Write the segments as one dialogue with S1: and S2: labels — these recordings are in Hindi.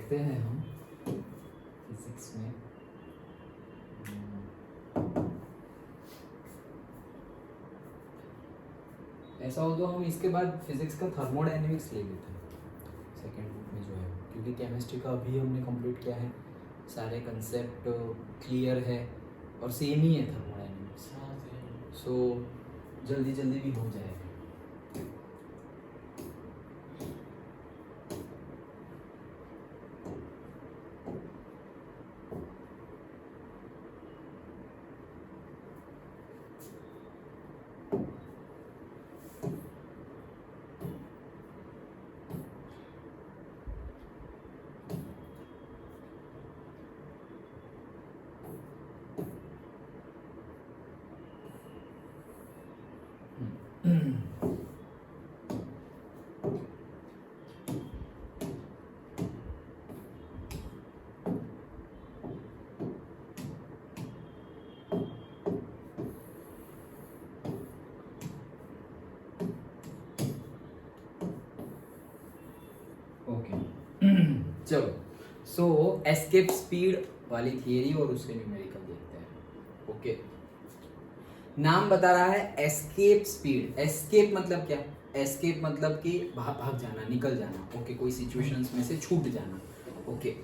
S1: देखते हैं हम फिजिक्स में। ऐसा हो तो हम इसके बाद फिजिक्स का थर्मोडायनेमिक्स ले लेते हैं सेकेंड बुक में जो है, क्योंकि केमिस्ट्री का अभी हमने कंप्लीट किया है, सारे कंसेप्ट क्लियर है और सेम ही है थर्मोडायनेमिक्स, सो जल्दी जल्दी भी हो जाएगा। चलो, सो एस्केप स्पीड वाली थियरी और उसके न्यूमेरिकल देखते हैं। ओके, नाम बता रहा है एस्केप स्पीड। एस्केप मतलब क्या? एस्केप मतलब कि भाग जाना, निकल जाना। ओके, कोई सिचुएशंस में से छूट जाना। ओके,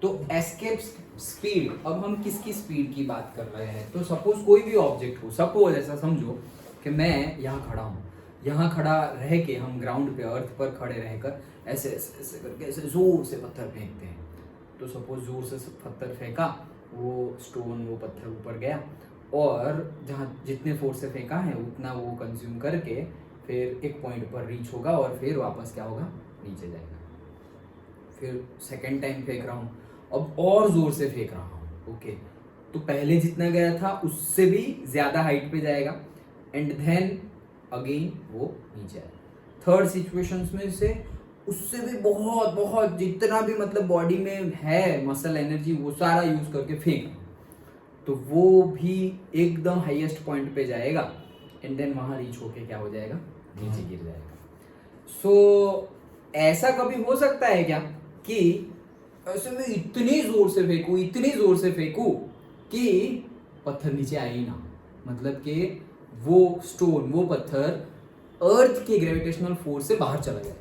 S1: तो एस्केप स्पीड, अब हम किसकी स्पीड की बात कर रहे हैं? तो सपोज कोई भी ऑब्जेक्ट हो, सपोज ऐसा समझो कि मैं यहाँ खड़ा हूँ, यहाँ खड़ा रह के हम ग्राउंड पे अर्थ पर खड़े रहकर ऐसे ऐसे ऐसे करके ऐसे जोर से पत्थर फेंकते हैं। तो सपोज जोर से पत्थर फेंका, वो स्टोन, वो पत्थर ऊपर गया और जहाँ जितने फोर्स से फेंका है उतना वो कंज्यूम करके फिर एक पॉइंट पर रीच होगा और फिर वापस क्या होगा? नीचे जाएगा। फिर सेकेंड टाइम फेंक रहा हूँ, अब और जोर से फेंक रहा हूँ। ओके, तो पहले जितना गया था उससे भी ज्यादा हाइट पे जाएगा एंड देन अगेन वो नीचे आएगा। थर्ड सिचुएशंस में से उससे भी बहुत बहुत जितना भी मतलब बॉडी में है मसल एनर्जी वो सारा यूज करके फेंक, तो वो भी एकदम हाईएस्ट पॉइंट पे जाएगा एंड देन वहां रीच होके क्या हो जाएगा? नीचे गिर जाएगा। सो ऐसा कभी हो सकता है क्या कि ऐसे में इतनी जोर से फेंकू कि पत्थर नीचे आए ही ना? मतलब कि वो स्टोन, वो पत्थर अर्थ के ग्रेविटेशनल फोर्स से बाहर चला जाए।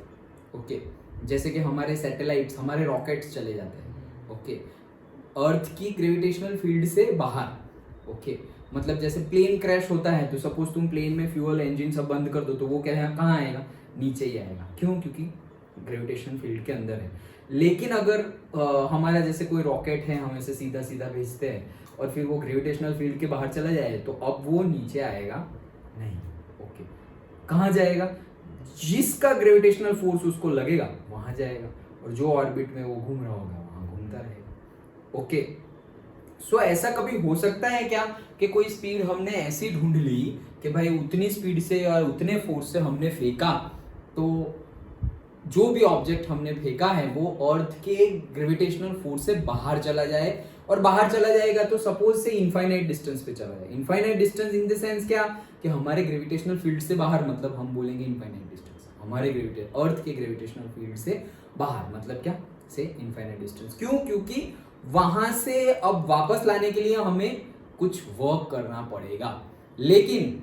S1: ओके, जैसे कि हमारे सैटेलाइट्स, हमारे रॉकेट्स चले जाते हैं। ओके, अर्थ की ग्रेविटेशनल फील्ड से बाहर। ओके, मतलब जैसे प्लेन क्रैश होता है तो सपोज तुम प्लेन में फ्यूल इंजन सब बंद कर दो तो वो क्या है, कहाँ आएगा? नीचे ही आएगा। क्यों? क्योंकि ग्रेविटेशन फील्ड के अंदर है। लेकिन अगर हमारा जैसे कोई रॉकेट है, हम ऐसे सीधा सीधा भेजते हैं और फिर वो ग्रेविटेशनल फील्ड के बाहर चला जाए तो अब वो नीचे आएगा नहीं। ओके, कहाँ जाएगा? जिसका ग्रेविटेशनल फोर्स उसको लगेगा वहां जाएगा, और जो ऑर्बिट में वो घूम रहा होगा वहां घूमता रहेगा। ओके, सो ऐसा कभी हो सकता है क्या कि कोई स्पीड हमने ऐसी ढूंढ ली कि भाई उतनी स्पीड से और उतने फोर्स से हमने फेंका तो जो भी ऑब्जेक्ट हमने फेंका है वो अर्थ के ग्रेविटेशनल फोर्स से बाहर चला जाए, और बाहर चला जाएगा तो सपोज से इनफाइनाइट डिस्टेंस पे चला जाए। Infinite distance in the sense क्या कि हमारे ग्रेविटेशनल फील्ड से बाहर, मतलब हम बोलेंगे इनफाइनाइट डिस्टेंस हमारे अर्थ के ग्रेविटेशनल फील्ड से बाहर, मतलब क्या से इनफाइनाइट डिस्टेंस। क्यों? क्योंकि वहां से अब वापस लाने के लिए हमें कुछ वर्क करना पड़ेगा। लेकिन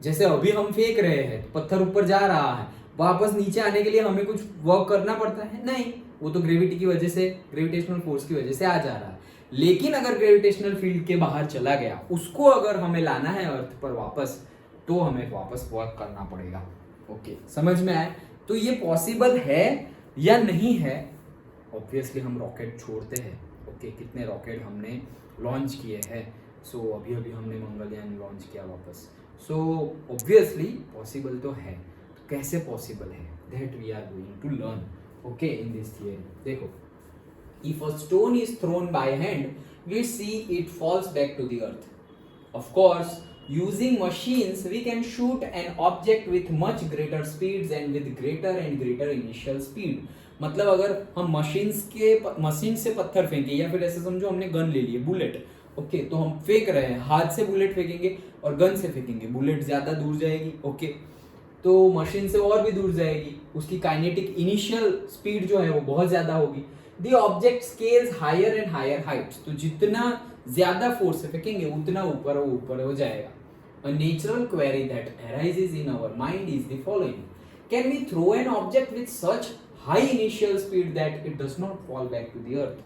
S1: जैसे अभी हम फेंक रहे हैं, पत्थर ऊपर जा रहा है, वापस नीचे आने के लिए हमें कुछ वर्क करना पड़ता है? नहीं, वो तो ग्रेविटी की वजह से, ग्रेविटेशनल फोर्स की वजह से आ जा रहा है। लेकिन अगर ग्रेविटेशनल फील्ड के बाहर चला गया, उसको अगर हमें लाना है अर्थ पर वापस, तो हमें वापस वर्क करना पड़ेगा। ओके, समझ में आए? तो ये पॉसिबल है या नहीं है? ऑब्वियसली हम रॉकेट छोड़ते हैं। ओके, कितने रॉकेट हमने लॉन्च किए हैं। सो अभी अभी हमने मंगलयान लॉन्च किया वापस। सो ऑब्वियसली पॉसिबल तो है। तो कैसे पॉसिबल है? That we are going to learn okay in this theory. देखो, if a stone is thrown by hand, we see it falls back to the earth. Of course, using machines, we can shoot an object with much greater speeds and with greater and greater initial speed. मतलब अगर हम मशीन से पत्थर फेंके, या फिर ऐसे समझो हमने गन ले ली है, बुलेट। ओके, तो हम फेंक रहे हैं, हाथ से बुलेट फेंकेंगे और गन से फेंकेंगे, बुलेट ज्यादा दूर जाएगी। ओके, तो मशीन से और भी दूर जाएगी, उसकी काइनेटिक इनिशियल स्पीड जो है वो बहुत ज्यादा होगी। The object scales higher and higher heights, तो जितना ज्यादा फोर्स से फेंकेंगे उतना ऊपर और ऊपर हो जाएगा। A natural query that arises in our mind is the following: Can we throw an object with such high initial speed that it does not fall back to the earth?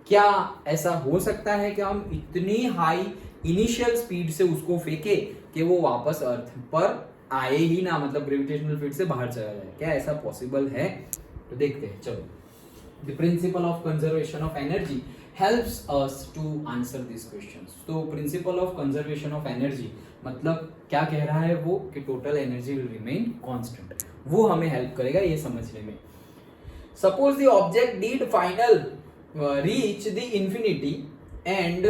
S1: क्या ऐसा हो सकता है कि हम इतनी हाई इनिशियल स्पीड से उसको फेंके कि वो वापस अर्थ पर आए ही ना, मतलब ग्रेविटेशनल फील्ड से बाहर चला जाए? क्या ऐसा पॉसिबल है? तो देखते हैं, चलो। The principle of conservation of energy helps us to answer these questions. तो principle of conservation of energy मतलब क्या कह रहा है वो, कि total energy will remain constant. वो हमें हेल्प करेगा ये समझने में। Suppose the object did final reach the infinity and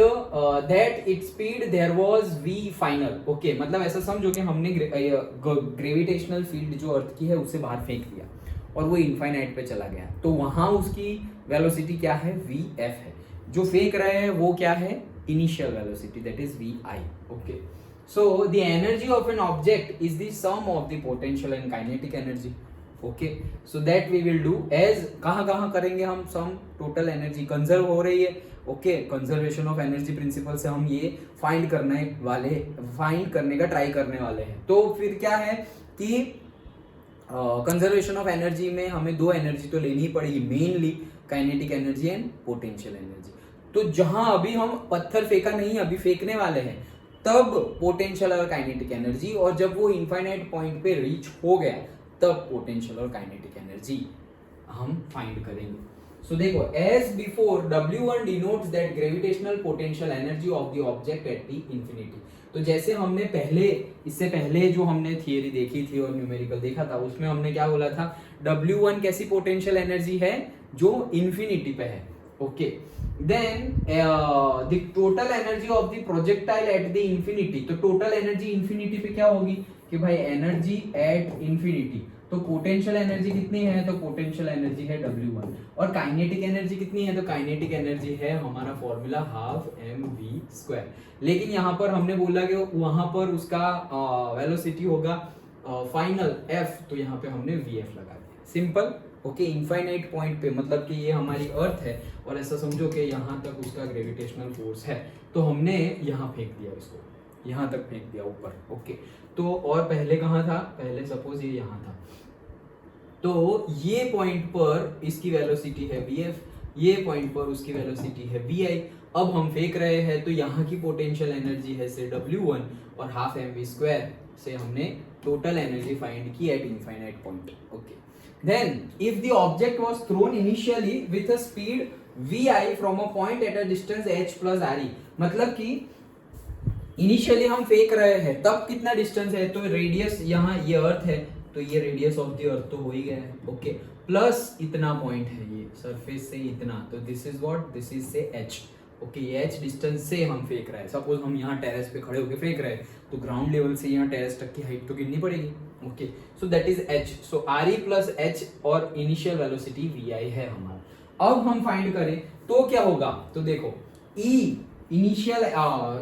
S1: that it speed there was V final. Okay, मतलब ऐसा समझो कि हमने ग्रेविटेशनल फील्ड जो अर्थ की है उससे बाहर फेंक दिया और वो इनफाइनाइट पे चला गया, तो वहां उसकी वेलोसिटी क्या है? वी एफ है। जो फेंक रहे हैं वो क्या है? Initial velocity, that is V I. Okay, so the energy of an object is the sum of the potential and kinetic energy. Okay, so that we will do as कहाँ करेंगे हम sum total energy conserve हो रही है। Okay, conservation of energy principle से हम ये find करने का try करने वाले हैं। तो फिर क्या है कि कंजर्वेशन ऑफ एनर्जी में हमें दो एनर्जी तो लेनी ही पड़ेगी, mainly kinetic energy and potential energy. तो जहां अभी हम पत्थर फेंका नहीं, अभी फेंकने वाले हैं, तब पोटेंशियल और काइनेटिक एनर्जी, और जब वो इनफाइनाइट पॉइंट पे रीच हो गया तब पोटेंशियल और काइनेटिक एनर्जी हम फाइंड करेंगे। सो देखो, as before W1 denotes that gravitational potential energy of the object at the infinity. तो जैसे हमने इससे पहले जो हमने थियरी देखी थी और न्यूमेरिकल देखा था, उसमें हमने क्या बोला था? W1 कैसी पोटेंशियल एनर्जी है? जो इंफिनिटी पे है। Okay, then the total energy of the projectile at the infinity. तो टोटल एनर्जी इंफिनिटी पे क्या होगी कि भाई एनर्जी एट इंफिनिटी। तो पोटेंशियल एनर्जी कितनी है? तो पोटेंशियल एनर्जी है W1। और काइनेटिक एनर्जी कितनी है? तो काइनेटिक एनर्जी है हमारा फॉर्मूला हाफ mv²। लेकिन यहाँ पर हमने बोला कि वहां पर उसका वेलोसिटी होगा फाइनल f, तो यहाँ पे हमने vf लगा दिया, सिंपल। ओके, इनफाइनाइट पॉइंट पे, मतलब कि ये हमारी अर्थ है और ऐसा समझो कि यहाँ तक उसका ग्रेविटेशनल फोर्स है, तो हमने यहाँ फेंक दिया इसको, यहाँ तक फेंक दिया ऊपर। ओके, तो और पहले कहाँ था? पहले सपोज ये यहाँ था, तो ये पॉइंट पर इसकी वेलोसिटी है vf, ये पॉइंट पर उसकी वेलोसिटी है vi। अब हम फेंक रहे हैं, तो यहाँ की पोटेंशियल एनर्जी है से W1 और हाफ mv² से हमने टोटल एनर्जी फाइंड की eight infinite point. Okay, then if the object was thrown initially with a speed vi from a point at a distance h plus re, मतलब कि इनिशियली हम फेंक रहे हैं तब कितना डिस्टेंस है? तो रेडियस, यहाँ ये अर्थ है तो ये रेडियस ऑफ द अर्थ तो हो ही गया है। ओके, प्लस इतना पॉइंट है ये सरफेस से इतना, तो this is what? This is से h। ओके, ये h डिस्टेंस से हम फेंक रहे हैं। सपोज हम यहाँ टेरेस पे खड़े होकर फेंक रहे हैं, तो ग्राउंड लेवल से यहाँ टेरेस तक की हाइट तो गिननी पड़ेगी। Okay, so that is h। So re plus h और इनिशियल वेलोसिटी vi है हमारा। अब हम फाइंड करें तो क्या होगा? तो देखो, E इनिशियल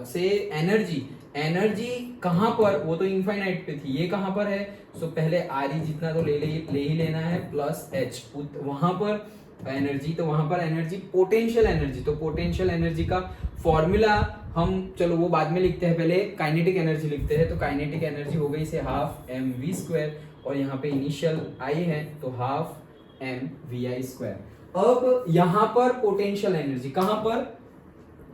S1: से एनर्जी कहाँ पर? वो तो इनफाइनाइट पे थी, ये कहाँ पर है? सो पहले re जितना तो ले ही लेना है, प्लस h वहां पर एनर्जी, तो वहां पर एनर्जी पोटेंशियल एनर्जी। तो पोटेंशियल एनर्जी का फॉर्मूला हम, चलो वो बाद में लिखते हैं, पहले काइनेटिक एनर्जी लिखते हैं। तो काइनेटिक एनर्जी हो गई से हाफ mv² और यहाँ पे इनिशियल i है तो हाफ mvi²। अब यहाँ पर पोटेंशियल एनर्जी कहाँ पर?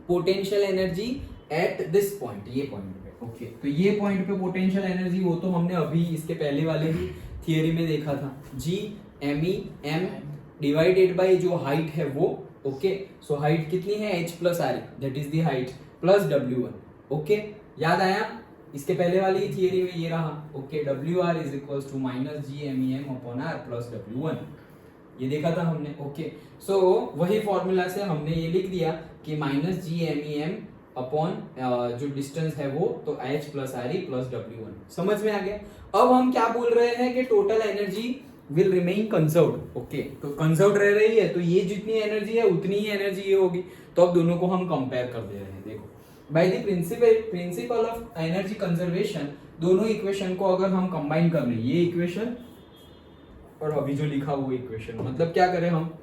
S1: Potential energy at this point, ये पॉइंट पे। ओके, तो ये पॉइंट पे पोटेंशियल एनर्जी, वो तो हमने अभी इसके पहले वाले ही थियरी में देखा था, g me m divided bye जो हाइट है वो। ओके, सो हाइट कितनी है? h plus r, that is the height, plus W1। Okay, याद आया? इसके पहले वाली ही थियरी में ये रहा। Okay, WR is equals to minus GMEM upon R plus W1, ये देखा था हमने। ओके, सो वही फॉर्मूला से हमने ये लिख दिया कि माइनस GMEM अपॉन जो डिस्टेंस है वो, तो h plus RE plus W1। समझ में आ गया? अब हम क्या बोल रहे हैं कि total energy will remain conserved. Okay, तो कंजर्व्ड रह रही है, तो ये जितनी एनर्जी है उतनी ही एनर्जी ये होगी। तो अब दोनों को हम कंपेयर कर दे रहे हैं। देखो, by the principle of energy conservation, दोनों इक्वेशन को अगर हम कंबाइन कर लें, ये इक्वेशन और अभी जो लिखा हुआ इक्वेशन, मतलब क्या करें हम,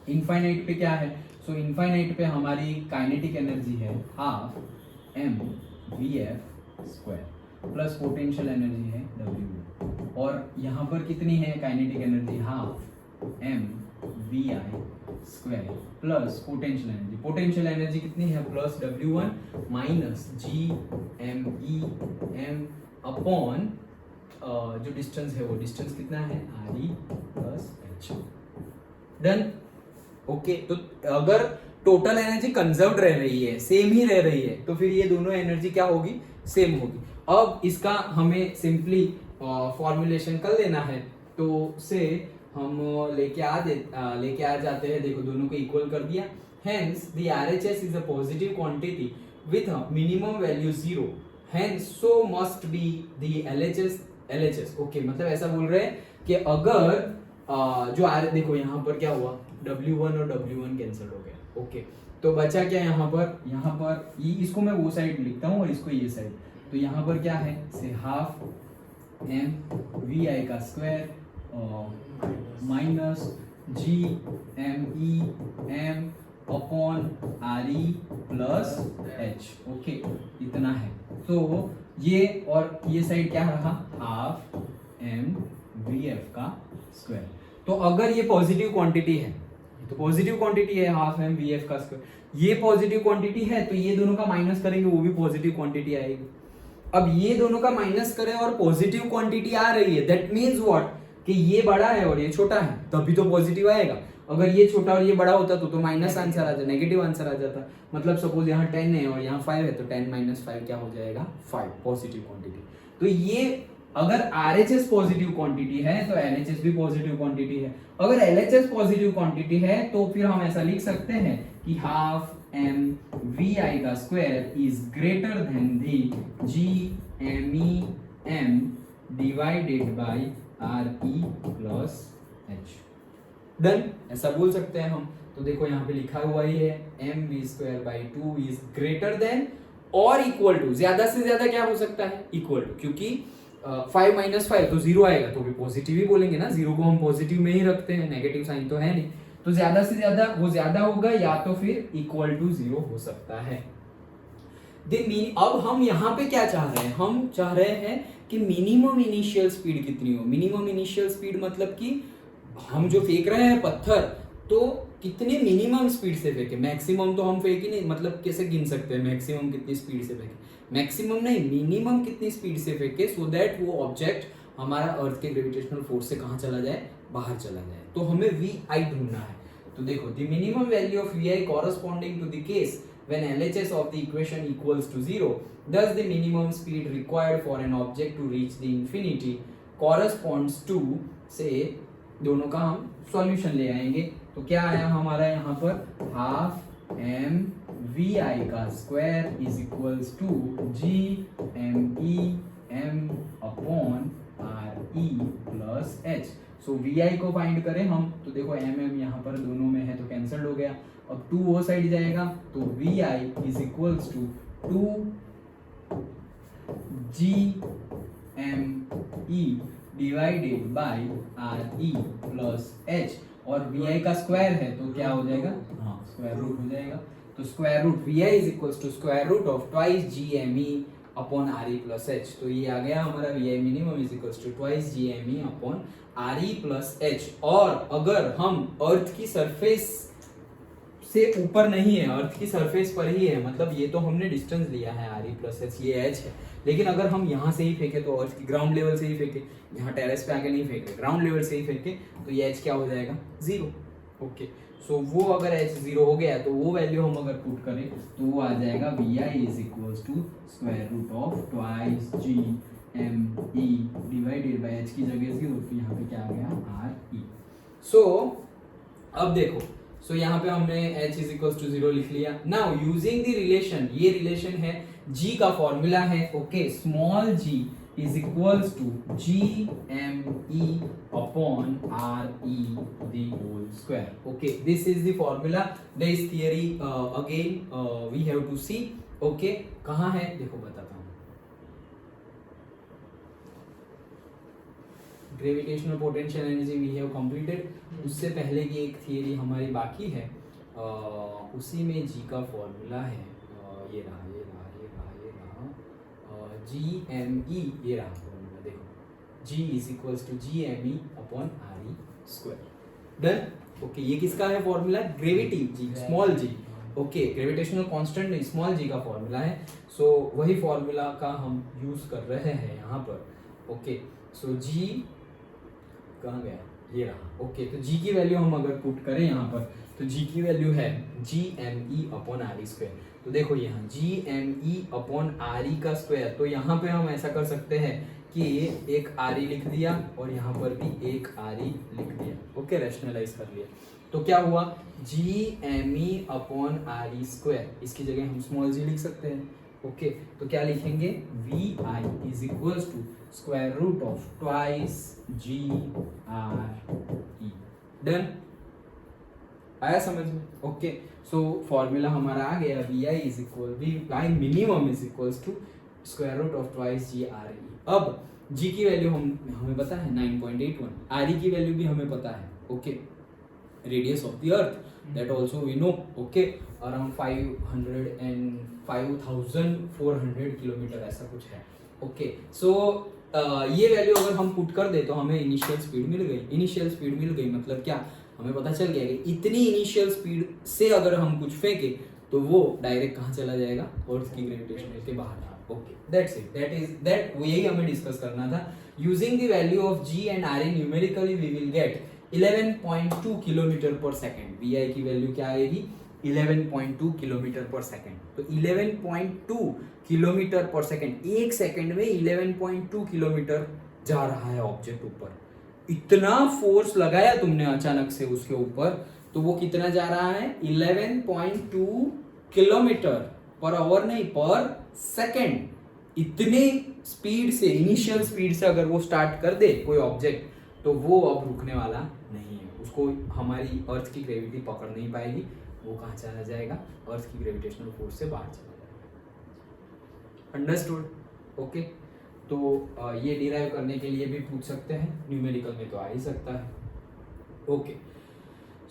S1: इनफाइनाइट पे क्या है, सो इनफाइनाइट पे हमारी काइनेटिक एनर्जी है half M V F square plus potential energy है डब्ल्यू, और यहाँ पर कितनी है kinetic energy, half M V I square plus potential energy कितनी है, plus W1 minus G M E M upon जो डिस्टेंस है वो डिस्टेंस कितना है, R E plus H. Done. Okay, तो अगर टोटल एनर्जी कंजर्व्ड रह रही है, सेम ही रह रही है, तो फिर ये दोनों एनर्जी क्या होगी, सेम होगी। अब इसका हमें सिंपली फॉर्मुलेशन कर लेना है, तो से हम लेके आ जाते हैं, देखो दोनों को इक्वल कर दिया। Hence the RHS is a positive quantity with a minimum value 0, hence so must be the LHS। Okay, मतलब ऐसा बोल रहे हैं कि अगर जो देखो यहाँ पर क्या हुआ, W1 और W1 कैंसिल हो गया। ओके, तो बचा क्या यहाँ पर इसको मैं वो साइड लिखता हूँ और इसको ये साइड, तो यहाँ पर क्या है, से हाफ एम वी आई का square minus G M E M upon R E plus H. Okay, इतना है। तो ये और ये साइड क्या रहा, हाफ एम वी एफ का स्क्वायर। तो अगर ये पॉजिटिव क्वांटिटी है, तो पॉजिटिव क्वांटिटी है हाफ एम वी एफ का स्क्वायर, ये पॉजिटिव क्वांटिटी है, तो ये दोनों का माइनस करेंगे वो भी पॉजिटिव क्वांटिटी आएगी। अब ये दोनों का माइनस करें और पॉजिटिव क्वांटिटी आ रही है, दैट मीन्स व्हाट, कि ये बड़ा है और ये छोटा है, तभी तो पॉजिटिव आएगा। अगर ये छोटा और ये बड़ा होता तो माइनस आंसर आ जाता, नेगेटिव आंसर आ जाता। मतलब सपोज यहाँ 10 है और यहाँ 5 है, तो 10 माइनस 5 क्या हो जाएगा, 5, पॉजिटिव क्वांटिटी। तो ये अगर RHS पॉजिटिव क्वांटिटी है तो LHS भी पॉजिटिव क्वांटिटी है। अगर LHS पॉजिटिव क्वांटिटी है तो फिर हम ऐसा लिख सकते हैं कि हाफ एम वी आई का square is greater than the G M E M divided by R E plus H. Done, ऐसा बोल सकते हैं हम। तो देखो यहाँ पे लिखा हुआ ही है, M V square by 2 is greater than और इक्वल टू, ज्यादा से ज्यादा क्या हो सकता है, इक्वल टू, क्योंकि 5 माइनस 5 तो 0 आएगा, तो भी पॉजिटिव ही बोलेंगे ना, 0 को हम पॉजिटिव में ही रखते हैं, नेगेटिव साइन तो है नहीं। तो ज्यादा से ज्यादा वो ज्यादा होगा या तो फिर इक्वल टू 0 हो सकता है। अब हम यहाँ पे क्या चाह रहे हैं, हम चाह रहे हैं कि मिनिमम इनिशियल स्पीड कितनी हो। मिनिमम इनिशियल स्पीड मतलब कि हम जो फेंक रहे हैं पत्थर, तो कितने मिनिमम स्पीड से फेंके, मैक्सिमम तो हम फेंक ही नहीं, मतलब कैसे गिन सकते हैं मैक्सिमम कितनी स्पीड से फेंके, मैक्सिमम नहीं, मिनिमम कितनी स्पीड से फेंके, सो दैट वो ऑब्जेक्ट हमारा अर्थ के ग्रेविटेशनल फोर्स से कहाँ चला जाए, बाहर चला जाए। तो हमें VI ढूंढना है। तो देखो, the minimum value of VI corresponding to the case when LHS of the equation equals to 0, thus the minimum speed required for an object to reach the infinity corresponds to, से दोनों का हम सॉल्यूशन ले आएंगे। तो क्या आया हमारा यहाँ पर, हाफ एम वी आई का square is equals to G M E M upon R E plus H. So V I को फाइंड करें हम, तो देखो एम एम यहाँ पर दोनों में है तो कैंसल्ड हो गया। अब 2 वो साइड जाएगा, तो V I is equals to 2 G M E divided by R E plus H, और वी आई का स्क्वायर है तो क्या हो जाएगा, हाँ स्क्वायर रूट हो जाएगा। तो square root V I is equals to square root of twice G M E upon R E plus H. तो ये आ गया हमारा V I minimum is equals to twice G M E upon R E plus H. और अगर हम अर्थ की सरफेस से ऊपर नहीं है, अर्थ की सरफेस पर ही है, मतलब ये तो हमने डिस्टेंस लिया है आर ई प्लस एच, ये एच है, लेकिन अगर हम यहाँ से ही फेंके तो अर्थ की ग्राउंड लेवल से ही फेंके, यहाँ टेरेस पे आके नहीं फेंके, ग्राउंड लेवल से ही फेंके, तो ये एच क्या हो जाएगा, 0। ओके, सो वो अगर एच 0 हो गया तो वो वैल्यू हम अगर पुट करें तो वो आ जाएगा V I is equals to square root of twice G M E divided by H की जगह 0, तो यहाँ पे क्या आ गया, आर ई। सो अब देखो, सो यहाँ पे हमने h इज इक्वल्स टू 0 लिख लिया। नाउ यूजिंग द रिलेशन, ये रिलेशन है g का फॉर्मूला है, okay, small g is equals to G M E upon R E the whole square. Okay, this is the formula, this theory again we have to see. Okay, कहाँ है देखो बताता हूँ। Gravitational potential energy we have completed. उससे पहले की एक थियरी हमारी बाकी है, उसी में जी का फॉर्मूला है, ये रहा ये रहा ये रहा ये रहा, जी एम ई, ये रहा फॉर्मूला देखो, G is equals to G M E upon R E square. Done. Okay, ये किसका है formula? Gravity G, small G. Okay, gravitational constant नहीं, स्मॉल जी का फॉर्मूला है। सो वही फॉर्मूला का हम यूज कर रहे हैं यहाँ पर। ओके, सो जी कहाँ गया, ये रहा। ओके, तो जी की वैल्यू हम अगर पुट करें यहाँ पर, तो जी की वैल्यू है G M E upon R E square. तो देखो यहाँ G M E upon R E का स्क्वायर, तो यहाँ पे हम ऐसा कर सकते हैं कि एक आर ई लिख दिया और यहाँ पर भी एक आर ई लिख दिया। ओके, रैशनलाइज कर लिया। तो क्या हुआ, G M E upon R E square, इसकी जगह हम स्मॉल जी लिख सकते हैं। ओके, तो क्या लिखेंगे, V I is equals to square root of twice G R E. Done, आया समझ में? ओके, सो फॉर्मूला हमारा आ गया, V I is equal, V I minimum is equals to square root of twice G R E. अब जी की वैल्यू हमें पता है 9.81, आर ई की वैल्यू भी हमें पता है। Okay, radius of the earth that also we know. Okay, around 50400 kilometre ऐसा कुछ है। ओके, सो ये वैल्यू अगर हम पुट कर दे तो हमें इनिशियल स्पीड मिल गई। इनिशियल स्पीड मिल गई मतलब क्या, हमें पता चल गया कि इतनी इनिशियल स्पीड से अगर हम कुछ फेंके तो वो डायरेक्ट कहाँ चला जाएगा, अर्थ की ग्रेविटेशन के बाहर। ओके, दैट्स इट, दैट यही हमें डिस्कस करना था। Using the value of G and R E numerically we will get 11.2 kilometre पर सेकेंड। वी आई की वैल्यू क्या आएगी, 11.2 किलोमीटर पर सेकेंड। तो 11.2 किलोमीटर पर सेकेंड, एक सेकेंड में 11.2 किलोमीटर जा रहा है ऑब्जेक्ट ऊपर। इतना फोर्स लगाया तुमने अचानक से उसके ऊपर, तो वो कितना जा रहा है, 11.2 किलोमीटर पर आवर, नहीं पर सेकेंड। इतने स्पीड से, इनिशियल स्पीड से अगर वो स्टार्ट कर दे कोई ऑब्जेक्ट, तो वो अब रुकने वाला नहीं है। उसको हमारी अर्थ की ग्रेविटी पकड़ नहीं पाएगी, वो कहाँ चला जाएगा, अर्थ की ग्रेविटेशनल फोर्स से बाहर चला जाएगा। अंडरस्टूड? ओके, तो ये डिराइव करने के लिए भी पूछ सकते हैं, न्यूमेरिकल में तो आ ही सकता है। Okay,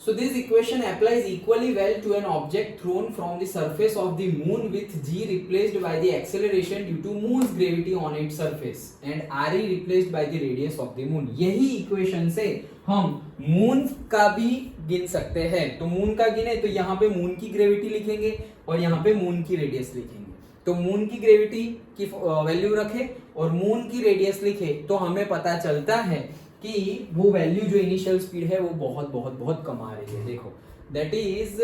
S1: so this equation applies equally well to an object thrown from the surface of the moon with g replaced by the acceleration due to moon's gravity on its surface and re replaced by the radius of the moon। यही इक्वेशन से हम मून का भी गिन सकते हैं। तो मून का गिने तो यहाँ पे मून की ग्रेविटी लिखेंगे और यहाँ पे मून की रेडियस लिखेंगे। तो मून की ग्रेविटी की वैल्यू रखे और मून की रेडियस लिखे, तो हमें पता चलता है कि वो वैल्यू जो इनिशियल स्पीड है वो बहुत बहुत बहुत कम आ रही है। देखो, that is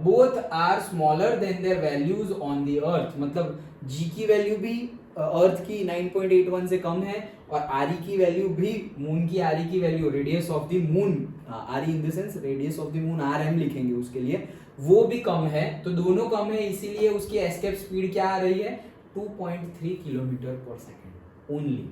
S1: both are smaller than their values on the earth. मतलब जी की वैल्यू भी अर्थ की 9.81 से कम है और आर की वैल्यू भी, मून की आर की value, radius of the moon, R in the sense radius of the moon, R M लिखेंगे उसके लिए, वो भी कम है। तो दोनों कम है, इसीलिए उसकी एस्केप स्पीड क्या आ रही है, 2.3 किलोमीटर पर सेकेंड ओनली।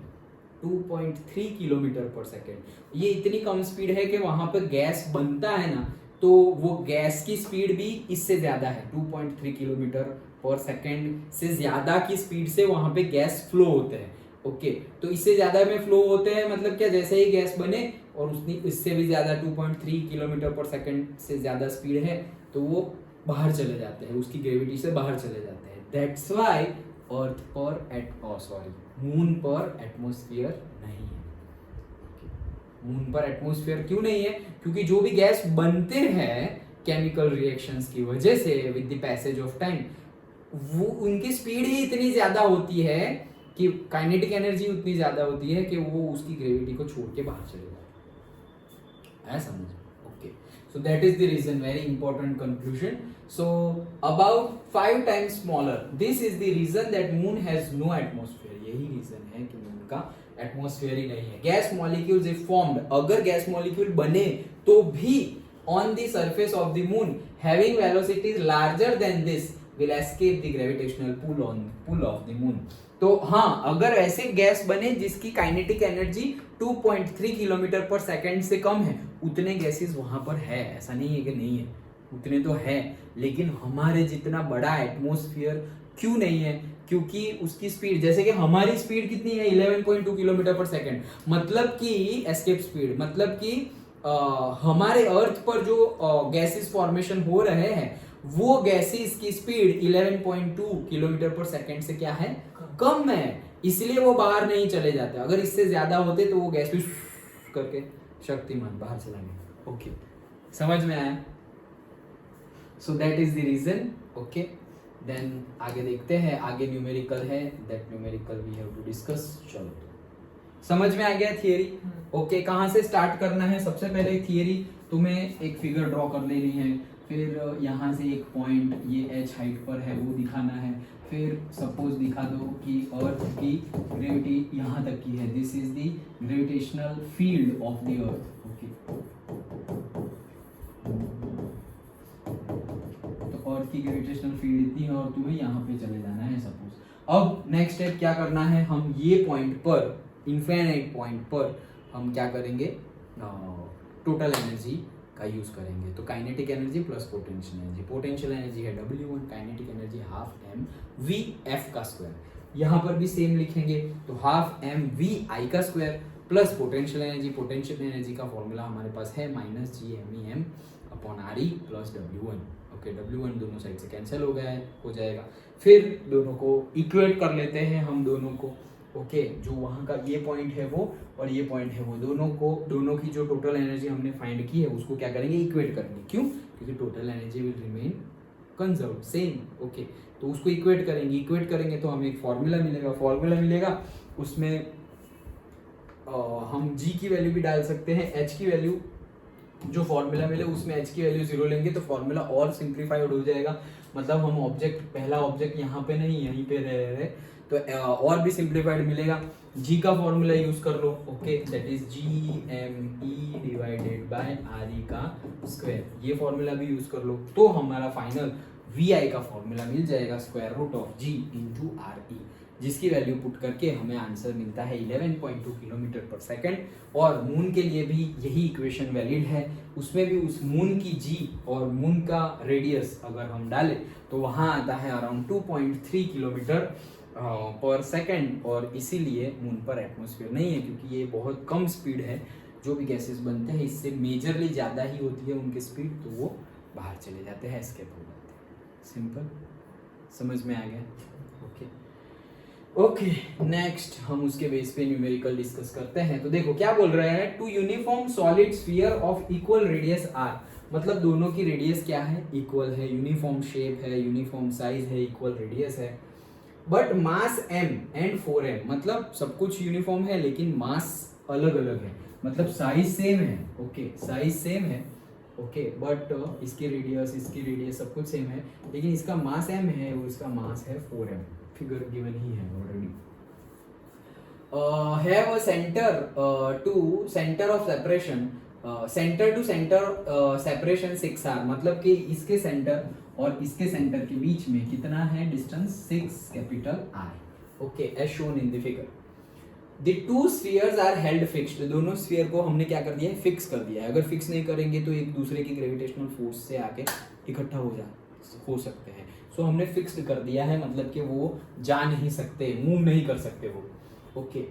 S1: 2.3 किलोमीटर पर सेकेंड। ये इतनी कम स्पीड है कि वहां पर गैस बनता है ना, तो वो गैस की स्पीड भी इससे ज्यादा है। 2.3 किलोमीटर पर सेकेंड से ज्यादा की स्पीड से वहां पे गैस फ्लो होते हैं। ओके, तो इससे ज्यादा में फ्लो होते हैं मतलब क्या, जैसे ही गैस बने और उसने इससे भी ज्यादा 2.3 किलोमीटर पर सेकेंड से ज्यादा स्पीड है, तो वो बाहर चले जाते हैं, उसकी ग्रेविटी से बाहर चले जाते हैं। दैट्स व्हाई अर्थ पर मून पर एटमॉस्फेयर नहीं है। मून पर एटमॉस्फेयर क्यों नहीं है, क्योंकि जो भी गैस बनते हैं केमिकल रिएक्शंस की वजह से with the passage of time, वो उनकी स्पीड ही इतनी ज्यादा होती है कि काइनेटिक एनर्जी उतनी ज्यादा होती है कि वो उसकी ग्रेविटी को छोड़ के बाहर चले जाते हैं। समझ? Okay, so that is the reason, very important conclusion. So about 5 times smaller, this is the reason that moon has no atmosphere। यही रीजन है कि मून का एटमॉस्फेयर ही नहीं है। गैस मॉलिक्यूल्स इफ फॉर्म्ड, अगर गैस मॉलिक्यूल बने तो भी on the surface of the moon having velocities larger than this will escape the gravitational pull of the moon. तो हाँ, अगर ऐसे गैस बने जिसकी काइनेटिक एनर्जी 2.3 किलोमीटर पर सेकेंड से कम है, उतने गैसेस वहां पर है, ऐसा नहीं है कि नहीं है। उतने तो है, लेकिन हमारे जितना बड़ा एटमॉस्फेयर क्यों नहीं है? क्योंकि उसकी स्पीड, जैसे कि हमारी स्पीड कितनी है 11.2 किलोमीटर पर सेकेंड, मतलब कि एस्केप स्पीड, मतलब कि हमारे अर्थ पर जो गैसेस फॉर्मेशन हो रहे हैं वो गैसेस की स्पीड 11.2 किलोमीटर पर सेकेंड से क्या है, कम है, इसलिए वो बाहर नहीं चले जाते। अगर इससे ज्यादा होते तो वो गैस भी करके शक्तिमान बाहर चलाएंगे। ओके, समझ में आया? So that is the reason. Okay, then आगे देखते हैं, आगे न्यूमेरिकल है, that numerical we have to discuss. चलो, समझ में आ गया थियरी? ओके, कहाँ से स्टार्ट करना है? सबसे पहले थियरी तुम्हें एक फिगर ड्रॉ कर लेनी है, फिर यहाँ से एक पॉइंट ये h हाइट पर है वो दिखाना है, फिर सपोज दिखा दो कि अर्थ की ग्रेविटी यहाँ तक की है, this is the gravitational field of the earth. Okay, तो अर्थ की ग्रेविटेशनल फील्ड इतनी है और तुम्हें यहाँ पे चले जाना है सपोज। अब नेक्स्ट स्टेप क्या करना है, हम ये पॉइंट पर, इनफाइनाइट पॉइंट पर हम क्या करेंगे, टोटल एनर्जी का यूज करेंगे। तो kinetic energy plus potential energy, potential energy है W1, kinetic energy half mv/f का स्क्वायर। यहाँ पर भी सेम लिखेंगे, तो हाफ mvi का square plus potential energy, potential energy का फॉर्मूला हमारे पास है -GMEM/RE plus W1। Okay, W1 दोनों साइड से कैंसिल हो गया है, हो जाएगा। फिर दोनों को इक्वेट कर लेते हैं हम दोनों को। ओके, जो वहाँ का ये पॉइंट है वो और ये पॉइंट है वो, दोनों की जो टोटल एनर्जी हमने फाइंड की है उसको क्या करेंगे, इक्वेट करेंगे। क्यों? क्योंकि total energy will remain conserve same. Okay, तो उसको इक्वेट करेंगे तो हमें एक फॉर्मूला मिलेगा, उसमें हम g की वैल्यू भी डाल सकते हैं, h की वैल्यू, जो फॉर्मूला मिले उसमें h की वैल्यू 0 लेंगे तो फॉर्मूला और सिंप्लीफाइड हो जाएगा। मतलब हम पहला ऑब्जेक्ट यहाँ पे नहीं यहीं पे रह रहे, तो और भी सिंप्लीफाइड मिलेगा। g का फॉर्मूला यूज कर लो। Okay, that is GME divided by RE का स्क्वायर, ये फॉर्मूला भी यूज कर लो, तो हमारा फाइनल VI का फॉर्मूला मिल जाएगा √G इंटू RE, जिसकी वैल्यू पुट करके हमें आंसर मिलता है 11.2 किलोमीटर पर सेकेंड। और मून के लिए भी यही इक्वेशन वैलिड है, उसमें भी उस मून की जी और मून का रेडियस अगर हम डालें तो वहाँ आता है अराउंड 2.3 किलोमीटर पर सेकेंड, और इसीलिए मून पर एटमॉस्फेयर नहीं है, क्योंकि ये बहुत कम स्पीड है। जो भी गैसेस बनते हैं इससे मेजरली ज़्यादा ही होती है उनकी स्पीड, तो वो बाहर चले जाते हैं, एस्केप हो जाते हैं। सिंपल, समझ में आ गया? ओके, नेक्स्ट हम उसके बेस पे न्यूमेरिकल डिस्कस करते हैं। तो देखो क्या बोल रहे हैं, two uniform solid sphere of equal radius R, मतलब दोनों की रेडियस क्या है, इक्वल है, यूनिफॉर्म शेप है, यूनिफॉर्म साइज है, इक्वल रेडियस है, but mass m and 4m, मतलब सब कुछ यूनिफॉर्म है लेकिन मास अलग अलग है, मतलब साइज सेम है। ओके, साइज सेम है। ओके, बट इसकी रेडियस सब कुछ सेम है, लेकिन इसका मास m है और इसका मास है 4m, फिगर गिवन ही है already. Have a centre to centre of separation, centre to centre separation 6r, मतलब कि इसके सेंटर और इसके सेंटर के बीच में कितना है distance, 6 capital R। Okay, as shown in the figure. The two spheres are held fixed, दोनों स्फीयर को हमने क्या कर दिया है, फिक्स कर दिया है। अगर फिक्स नहीं करेंगे तो एक दूसरे की ग्रेविटेशनल फोर्स से आके इकट्ठा हो सकते हैं। सो हमने फिक्स्ड कर दिया है, मतलब कि वो जा नहीं सकते, मूव नहीं कर सकते वो। Okay,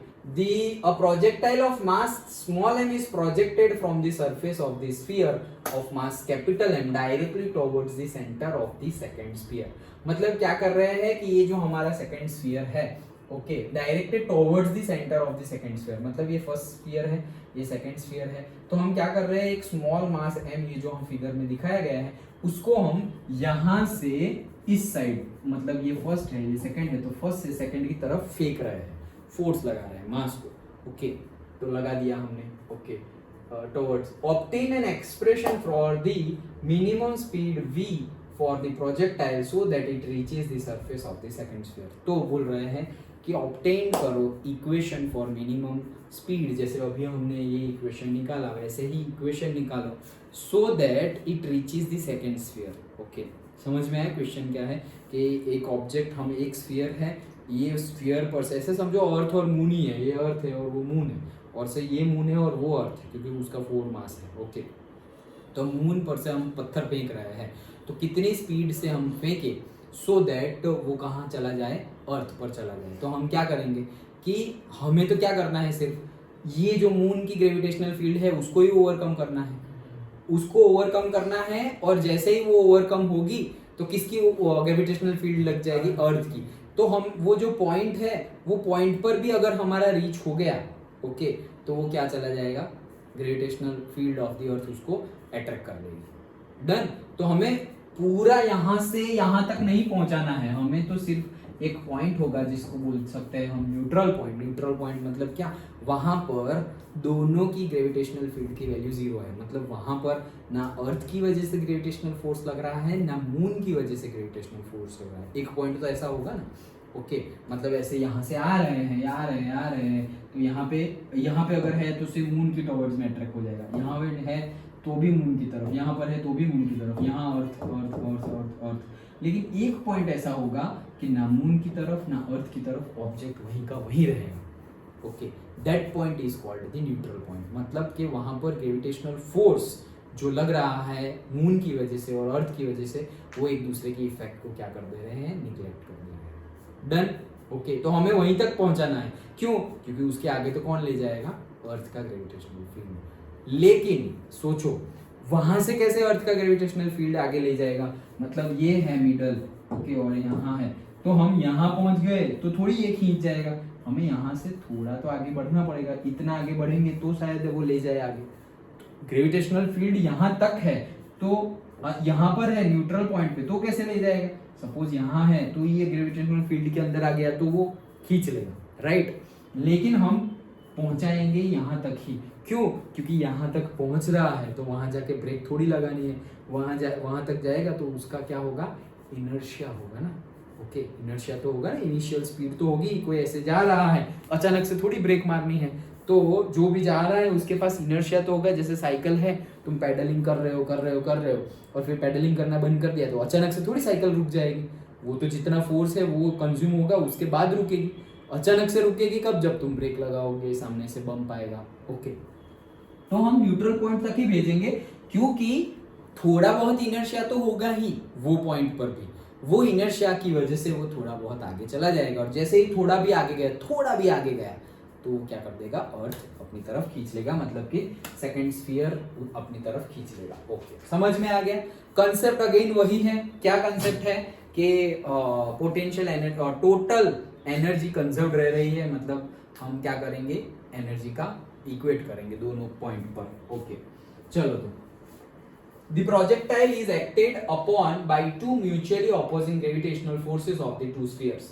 S1: a projectile of mass small m is projected from the surface of the sphere of mass capital M directly towards the center of the second sphere, मतलब क्या कर रहे हैं कि ये जो हमारा सेकंड स्फीयर है, okay, directed towards the centre of the second sphere, मतलब ये फर्स्ट स्फीयर है, ये सेकंड स्फीयर है, तो हम क्या कर रहे हैं, एक स्मॉल मास m, ये जो हम फिगर में दिखाया गया है, उसको हम यहाँ से इस साइड, मतलब ये फर्स्ट है ये सेकंड है, तो फर्स्ट से सेकंड की तरफ फेंक रहे हैं, फोर्स लगा रहे हैं मास को। ओके, तो लगा दिया हमने। Okay, towards obtain an expression for the minimum speed v for the projectile so that it reaches the surface of the second sphere. तो बोल रहे हैं कि ऑब्टेन करो इक्वेशन फॉर मिनिमम स्पीड, जैसे अभी हमने ये इक्वेशन निकाला वैसे ही इक्वेशन निकालो, so that it reaches the second sphere. Okay, समझ में आया क्वेश्चन क्या है, कि एक ऑब्जेक्ट, हम एक स्फीयर है, ये स्फीयर पर से ऐसे समझो अर्थ और मून ही है, ये अर्थ है और वो मून है, और से ये मून है और वो अर्थ है, क्योंकि उसका 4 मास है। ओके, तो मून पर से हम पत्थर फेंक रहे हैं, तो कितनी स्पीड से हम फेंके सो दैट वो कहाँ चला जाए, अर्थ पर चला जाए। तो हम क्या करेंगे कि हमें तो क्या करना है, सिर्फ ये जो मून की ग्रेविटेशनल फील्ड है उसको ही ओवरकम करना है, उसको ओवरकम करना है। और जैसे ही वो ओवरकम होगी तो किसकी ग्रेविटेशनल फील्ड लग जाएगी, अर्थ की। तो हम वो जो पॉइंट है वो पॉइंट पर भी अगर हमारा रीच हो गया, ओके, तो वो क्या चला जाएगा, ग्रेविटेशनल फील्ड ऑफ द अर्थ उसको अट्रैक्ट कर लेगी। डन। तो हमें पूरा यहां से यहां तक नहीं पहुंचाना है, हमें तो सिर्फ एक पॉइंट होगा जिसको बोल सकते हैं हम न्यूट्रल पॉइंट। न्यूट्रल पॉइंट मतलब क्या, वहां पर दोनों की ग्रेविटेशनल फील्ड की वैल्यू 0 है, मतलब वहां पर ना अर्थ की वजह से ग्रेविटेशनल फोर्स लग रहा है ना मून की वजह से ग्रेविटेशनल फोर्स लग रहा है। एक पॉइंट तो ऐसा होगा ना, ओके, मतलब ऐसे यहाँ से आ रहे हैं, आ रहे हैं, तो यहाँ पे अगर है तो सिर्फ मून की टॉवर्ड्स में अट्रैक्ट हो जाएगा, यहाँ पे है तो भी मून की तरफ, यहाँ पर है तो भी मून की तरफ, यहाँ अर्थ अर्थ अर्थ अर्थ अर्थ। लेकिन एक पॉइंट ऐसा होगा कि ना मून की तरफ ना अर्थ की तरफ ऑब्जेक्ट वहीं का वहीं रहेगा, okay, that point is called the neutral point. मतलब कि वहां पर ग्रेविटेशनल फोर्स जो लग रहा है मून की वजह से और अर्थ की वजह से, वो एक दूसरे की इफेक्ट को क्या कर दे रहे हैं, निगलेक्ट कर दे रहे हैं। Done, okay. तो हमें वहीं तक पहुंचाना है, क्यों, क्योंकि उसके आगे तो कौन ले जाएगा, अर्थ का ग्रेविटेशनल फील्ड। लेकिन सोचो वहां से कैसे अर्थ का ग्रेविटेशनल फील्ड आगे ले जाएगा, मतलब ये है मिडल, ओके, और यहाँ है, तो हम यहाँ पहुंच गए तो थोड़ी ये खींच जाएगा, हमें यहाँ से थोड़ा तो आगे बढ़ना पड़ेगा, इतना आगे बढ़ेंगे तो शायद वो ले जाए आगे। ग्रेविटेशनल फील्ड यहाँ तक है, तो यहाँ पर है न्यूट्रल पॉइंट पे, तो कैसे ले जाएगा, सपोज यहाँ है तो ये ग्रेविटेशनल फील्ड के अंदर आ गया तो वो खींच लेगा, राइट। लेकिन हम पहुंचाएंगे यहाँ तक ही, क्यों, क्योंकि यहाँ तक पहुंच रहा है तो वहां जाके ब्रेक थोड़ी लगानी है, वहां तक जाएगा तो उसका क्या होगा, इनर्शिया होगा ना, ओके, इनर्शिया तो होगा ना, इनिशियल स्पीड तो होगी, कोई ऐसे जा रहा है अचानक से थोड़ी ब्रेक मारनी है, तो जो भी जा रहा है उसके पास इनर्शिया तो होगा। जैसे साइकिल है, तुम पेडलिंग कर रहे हो और फिर पेडलिंग करना बंद कर दिया तो अचानक से थोड़ी साइकिल रुक जाएगी, वो तो जितना फोर्स है वो कंज्यूम होगा उसके बाद रुकेगी। अचानक से रुकेगी कब, जब तुम ब्रेक लगाओगे, सामने से बम्प आएगा, ओके। तो हम न्यूट्रल पॉइंट तक ही भेजेंगे, क्योंकि थोड़ा बहुत इनर्शिया तो होगा ही वो पॉइंट पर भी, वो इनर्शिया की वजह से वो थोड़ा बहुत आगे चला जाएगा, और जैसे ही थोड़ा भी आगे गया तो वो क्या कर देगा, अर्थ अपनी तरफ खींच लेगा, मतलब कि सेकंड स्फीयर अपनी तरफ खींच लेगा, ओके, समझ में आ गया। कंसेप्ट अगेन वही है, क्या कंसेप्ट है कि पोटेंशियल एनर्जी और टोटल एनर्जी कंजर्व रह रही है, मतलब हम क्या करेंगे, एनर्जी का इक्वेट करेंगे दोनों पॉइंट पर, ओके। चलो, तो the projectile is acted upon by two mutually opposing gravitational forces of the two spheres.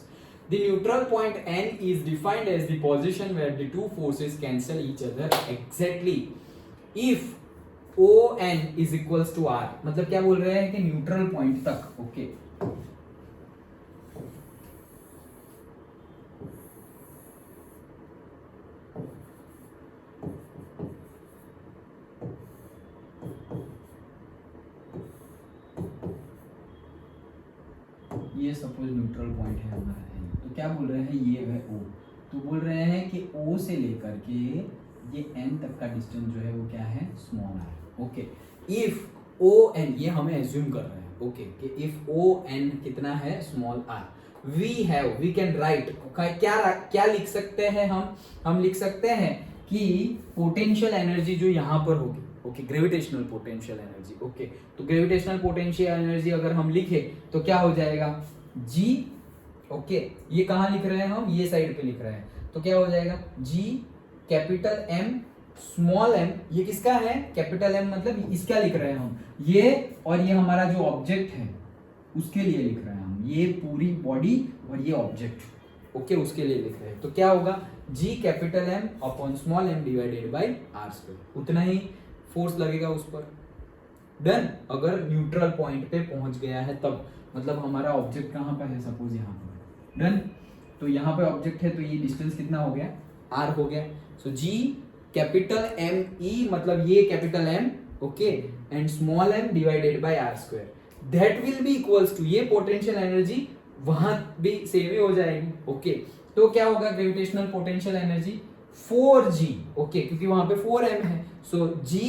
S1: The neutral point N is defined as the position where the two forces cancel each other exactly if ON is equals to R। मतलब क्या बोल रहे हैं कि न्यूट्रल पॉइंट तक, ओके, ये सपोज न्यूट्रल पॉइंट है हमारा है, तो क्या बोल रहे हैं, ये है O, तो बोल रहे हैं कि O से लेकर के ये N तक का डिस्टेंस जो है वो क्या है, small r, okay. If ON, ये हमें एज्यूम कर रहे हैं, ओके, कि इफ ON कितना है, small r, we can write, क्या लिख सकते हैं हम लिख सकते हैं कि पोटेंशियल एनर्जी जो यहाँ पर होगी, okay, gravitational potential energy, okay, तो ग्रेविटेशनल पोटेंशियल एनर्जी अगर हम लिखे तो क्या हो जाएगा, G, ओके, ये कहाँ लिख रहे हैं हम, ये साइड पे लिख रहे हैं, तो क्या हो जाएगा, G capital M small m, ये किसका है, कैपिटल M, मतलब इसका लिख रहे हैं हम, ये और ये हमारा जो ऑब्जेक्ट है उसके लिए लिख रहे हैं हम, ये पूरी बॉडी और ये ऑब्जेक्ट, ओके, उसके लिए लिख रहे हैं, तो क्या होगा, G capital M upon small m divided by r square, उतना ही फोर्स लगेगा उस पर। डन। अगर न्यूट्रल पॉइंट पे पहुंच गया है तब, मतलब हमारा ऑब्जेक्ट कहाँ पर है, सपोज यहाँ पर, डन, तो यहाँ पे ऑब्जेक्ट है तो ये डिस्टेंस कितना हो गया, r हो गया, so G capital M E, मतलब ये capital M, okay, and small m divided by r square, that will be equals to, ये पोटेंशियल एनर्जी वहां भी सेम ही हो जाएगी, ओके, तो क्या होगा, gravitational potential energy 4G, okay, क्योंकि वहां पे 4m है, so G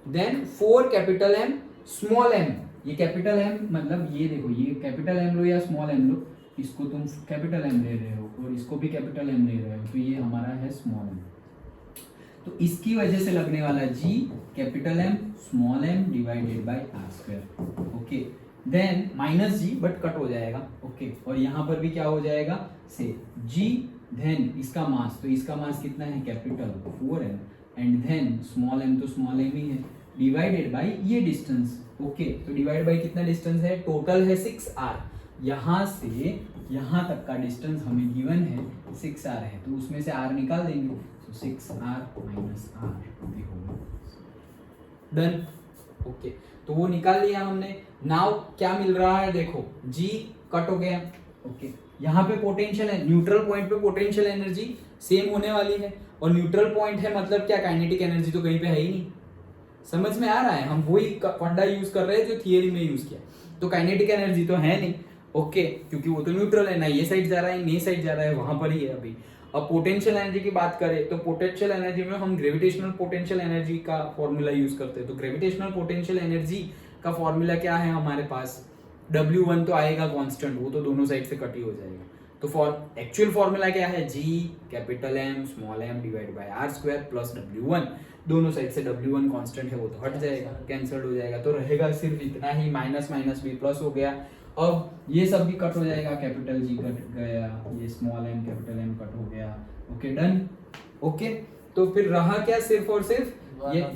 S1: then 4 capital M small M. ये कैपिटल एम मतलब ये देखो, ये कैपिटल एम लो या स्मॉल एम लो, इसको तुम कैपिटल एम ले रहे हो और इसको भी कैपिटल एम ले रहे हो, तो ये हमारा है स्मॉल एम। तो इसकी वजह से लगने वाला G capital M small M divided by R square. Okay, then minus G but cut हो जाएगा। ओके, और यहाँ पर भी क्या हो जाएगा से जी, देन इसका मास, तो इसका मास कितना है capital 4m, and then small m तो स्मॉल m ही है, डिवाइडेड बाय ये डिस्टेंस। ओके, तो डिवाइड बाय कितना डिस्टेंस है, टोटल है 6r, यहाँ से यहाँ तक का डिस्टेंस हमें गिवन है 6r है, तो उसमें से r निकाल देंगे, तो 6r minus r done. Okay, तो वो निकाल लिया हमने। नाउ क्या मिल रहा है देखो, जी कट हो गया। ओके, यहाँ पे पोटेंशियल है, न्यूट्रल पॉइंट पे पोटेंशियल एनर्जी सेम होने वाली है, और न्यूट्रल पॉइंट है मतलब क्या, काइनेटिक एनर्जी तो कहीं पे है ही नहीं। समझ में आ रहा है, हम वही फंडा यूज कर रहे हैं जो थियरी में यूज किया, तो काइनेटिक एनर्जी तो है नहीं। ओके, क्योंकि वो तो न्यूट्रल है, ना ये साइड जा रहा है ना ये साइड जा रहा है, वहां पर ही है अभी। अब पोटेंशियल एनर्जी की बात करें तो पोटेंशियल एनर्जी में हम ग्रेविटेशनल पोटेंशियल एनर्जी का फॉर्मूला यूज करते हैं। तो ग्रेविटेशनल पोटेंशियल एनर्जी का फॉर्मूला क्या है हमारे पास, W1 तो आएगा कांस्टेंट, वो तो दोनों साइड से कट ही हो जाएगा। तो फॉर एक्चुअल फॉर्मूला क्या है, G capital M small m divide by R square plus W1, दोनों साइड से W1 कांस्टेंट है वो तो हट जाएगा, कैंसल्ड हो जाएगा, तो रहेगा सिर्फ इतना ही, माइनस माइनस भी प्लस हो गया। अब ये सब भी कट हो जाएगा, कैपिटल G कट गया, ये small m capital M cut हो गया। Okay done. ओके, तो फिर रहा क्या, सिर्फ और सिर्फ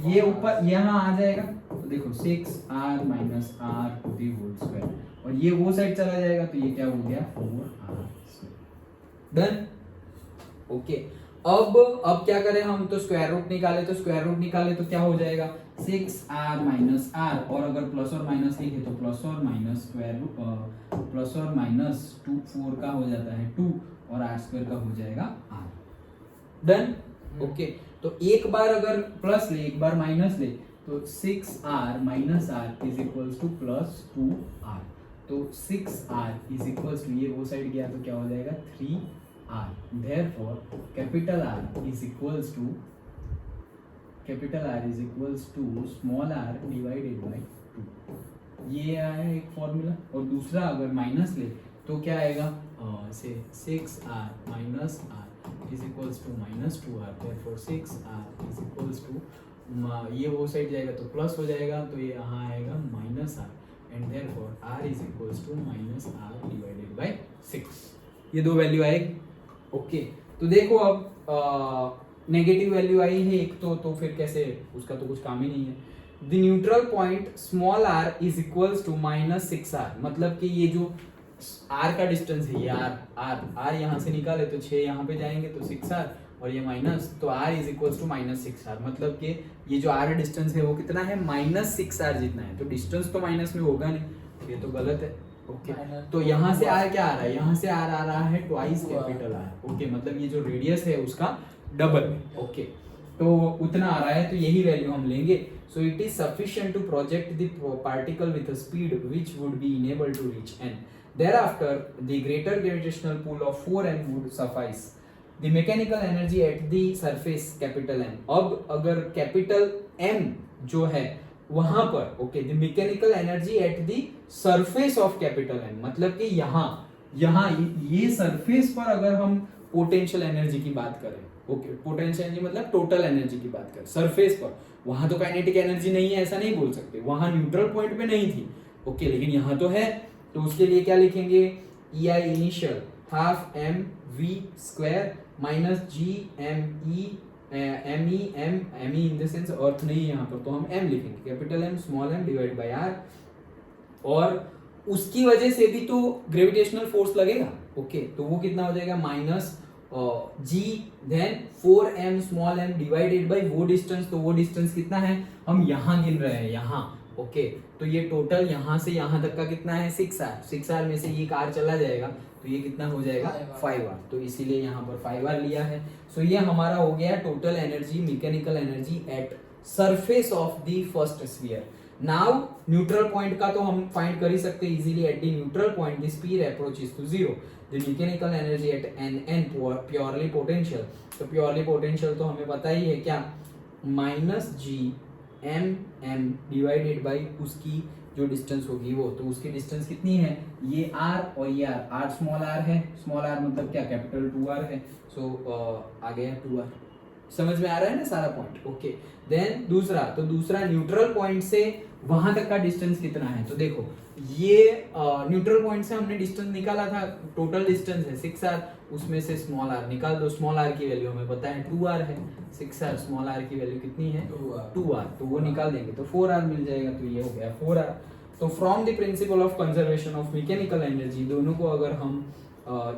S1: ये ऊपर यहाँ आ जाएगा, तो देखो 6r minus r to the whole square, और ये वो साइड चला जाएगा, तो ये क्या हो गया 4r डन। ओके, अब क्या करें हम, तो स्क्वायर रूट निकाले, तो स्क्वायर रूट निकाले तो क्या हो जाएगा 6r माइनस r, और अगर प्लस और माइनस लिखे तो प्लस और माइनस स्क्वायर रूट प्लस और माइनस 2 4 का हो जाता है 2, और r स्क्वायर का हो जाएगा r डन। ओके, तो एक बार अगर प्लस ले एक बार माइनस ले, तो 6r minus r is equals two plus 2r, तो 6r इज इक्वल्स टू, ये वो साइड गया तो क्या हो जाएगा 3r, therefore capital R is equals to small r divided by 2। ये आया एक फॉर्मूला, और दूसरा अगर माइनस ले तो क्या आएगा, से 6r minus r is equals to minus 2r, therefore 6r is equals to, ये वो साइड जाएगा तो प्लस हो जाएगा, तो ये यहाँ आएगा minus r, and therefore r is equals to minus r divided by 6। ये दो वैल्यू आएगी। ओके, तो देखो अब नेगेटिव वैल्यू आई है एक तो फिर कैसे, उसका तो कुछ काम ही नहीं है। The neutral point small r is equals to minus 6r, मतलब कि ये जो r का डिस्टेंस है, ये r यहाँ से निकाले तो 6 यहाँ पे जाएंगे तो 6r, और ये माइनस, तो r is equals to minus 6r, मतलब कि ये जो r डिस्टेंस है वो कितना है माइनस 6r जितना है, तो डिस्टेंस तो माइनस में होगा नहीं, ये तो गलत है। ओके, तो यहाँ से r क्या आ रहा है, यहाँ से r आ रहा है ट्वाइस कैपिटल r। ओके, मतलब ये जो रेडियस है उसका डबल है। ओके, तो उतना आ रहा है, तो यही वैल्यू हम लेंगे। So it is sufficient to project the particle with a speed which would be enable to reach n। Thereafter, the greater gravitational pull of 4m would suffice. The mechanical energy at the surface capital M. अब अगर कैपिटल M जो है वहां पर, okay, the mechanical energy at the surface of capital M, मतलब कि यहाँ ये सरफेस पर अगर हम पोटेंशियल एनर्जी की बात करें, ओके, पोटेंशियल एनर्जी मतलब टोटल एनर्जी की बात करें सरफेस पर, वहां तो काइनेटिक एनर्जी नहीं है ऐसा नहीं बोल सकते, वहां न्यूट्रल पॉइंट पे नहीं थी। ओके, लेकिन यहाँ तो है, तो उसके लिए क्या लिखेंगे, E I initial half M V square minus G M E in the sense earth नहीं है यहाँ पर, तो हम एम लिखेंगे, capital M small M divide by R, और उसकी वजह से भी तो ग्रेविटेशनल फोर्स लगेगा। ओके, तो वो कितना हो जाएगा minus G then 4m small m divided by वो डिस्टेंस, तो वो डिस्टेंस कितना है, हम यहाँ गिन रहे हैं यहाँ। ओके, तो ये टोटल यहाँ से यहाँ तक का कितना है 6r में से ये कार चला जाएगा, तो ये कितना हो जाएगा 5r, तो इसीलिए यहाँ पर 5r लिया है। सो ये हमारा हो गया total energy, mechanical energy at surface of the first sphere. Now neutral point का तो हम फाइंड कर ही सकते हैं easily, at the neutral point the speed approaches to zero, the mechanical energy at n purely potential, तो प्योरली पोटेंशियल तो हमें पता ही है क्या, minus G M divided by उसकी जो डिस्टेंस होगी वो, तो उसकी डिस्टेंस कितनी है, ये r और ये r स्मॉल r है, स्मॉल r मतलब क्या, कैपिटल 2r है, सो आ गया 2r। समझ में आ रहा है ना सारा पॉइंट, ओके। देन दूसरा, तो दूसरा न्यूट्रल पॉइंट से वहां तक का डिस्टेंस कितना है, तो देखो ये न्यूट्रल पॉइंट से हमने डिस्टेंस निकाला था, टोटल डिस्टेंस है 6r, उसमें से स्मॉल r निकाल दो, स्मॉल r की वैल्यू हमें पता है 2r है, 6r स्मॉल r की वैल्यू कितनी है 2r, तो वो निकाल देंगे तो 4r मिल जाएगा, तो ये हो गया 4r। तो from the principle of conservation of mechanical energy, दोनों को अगर हम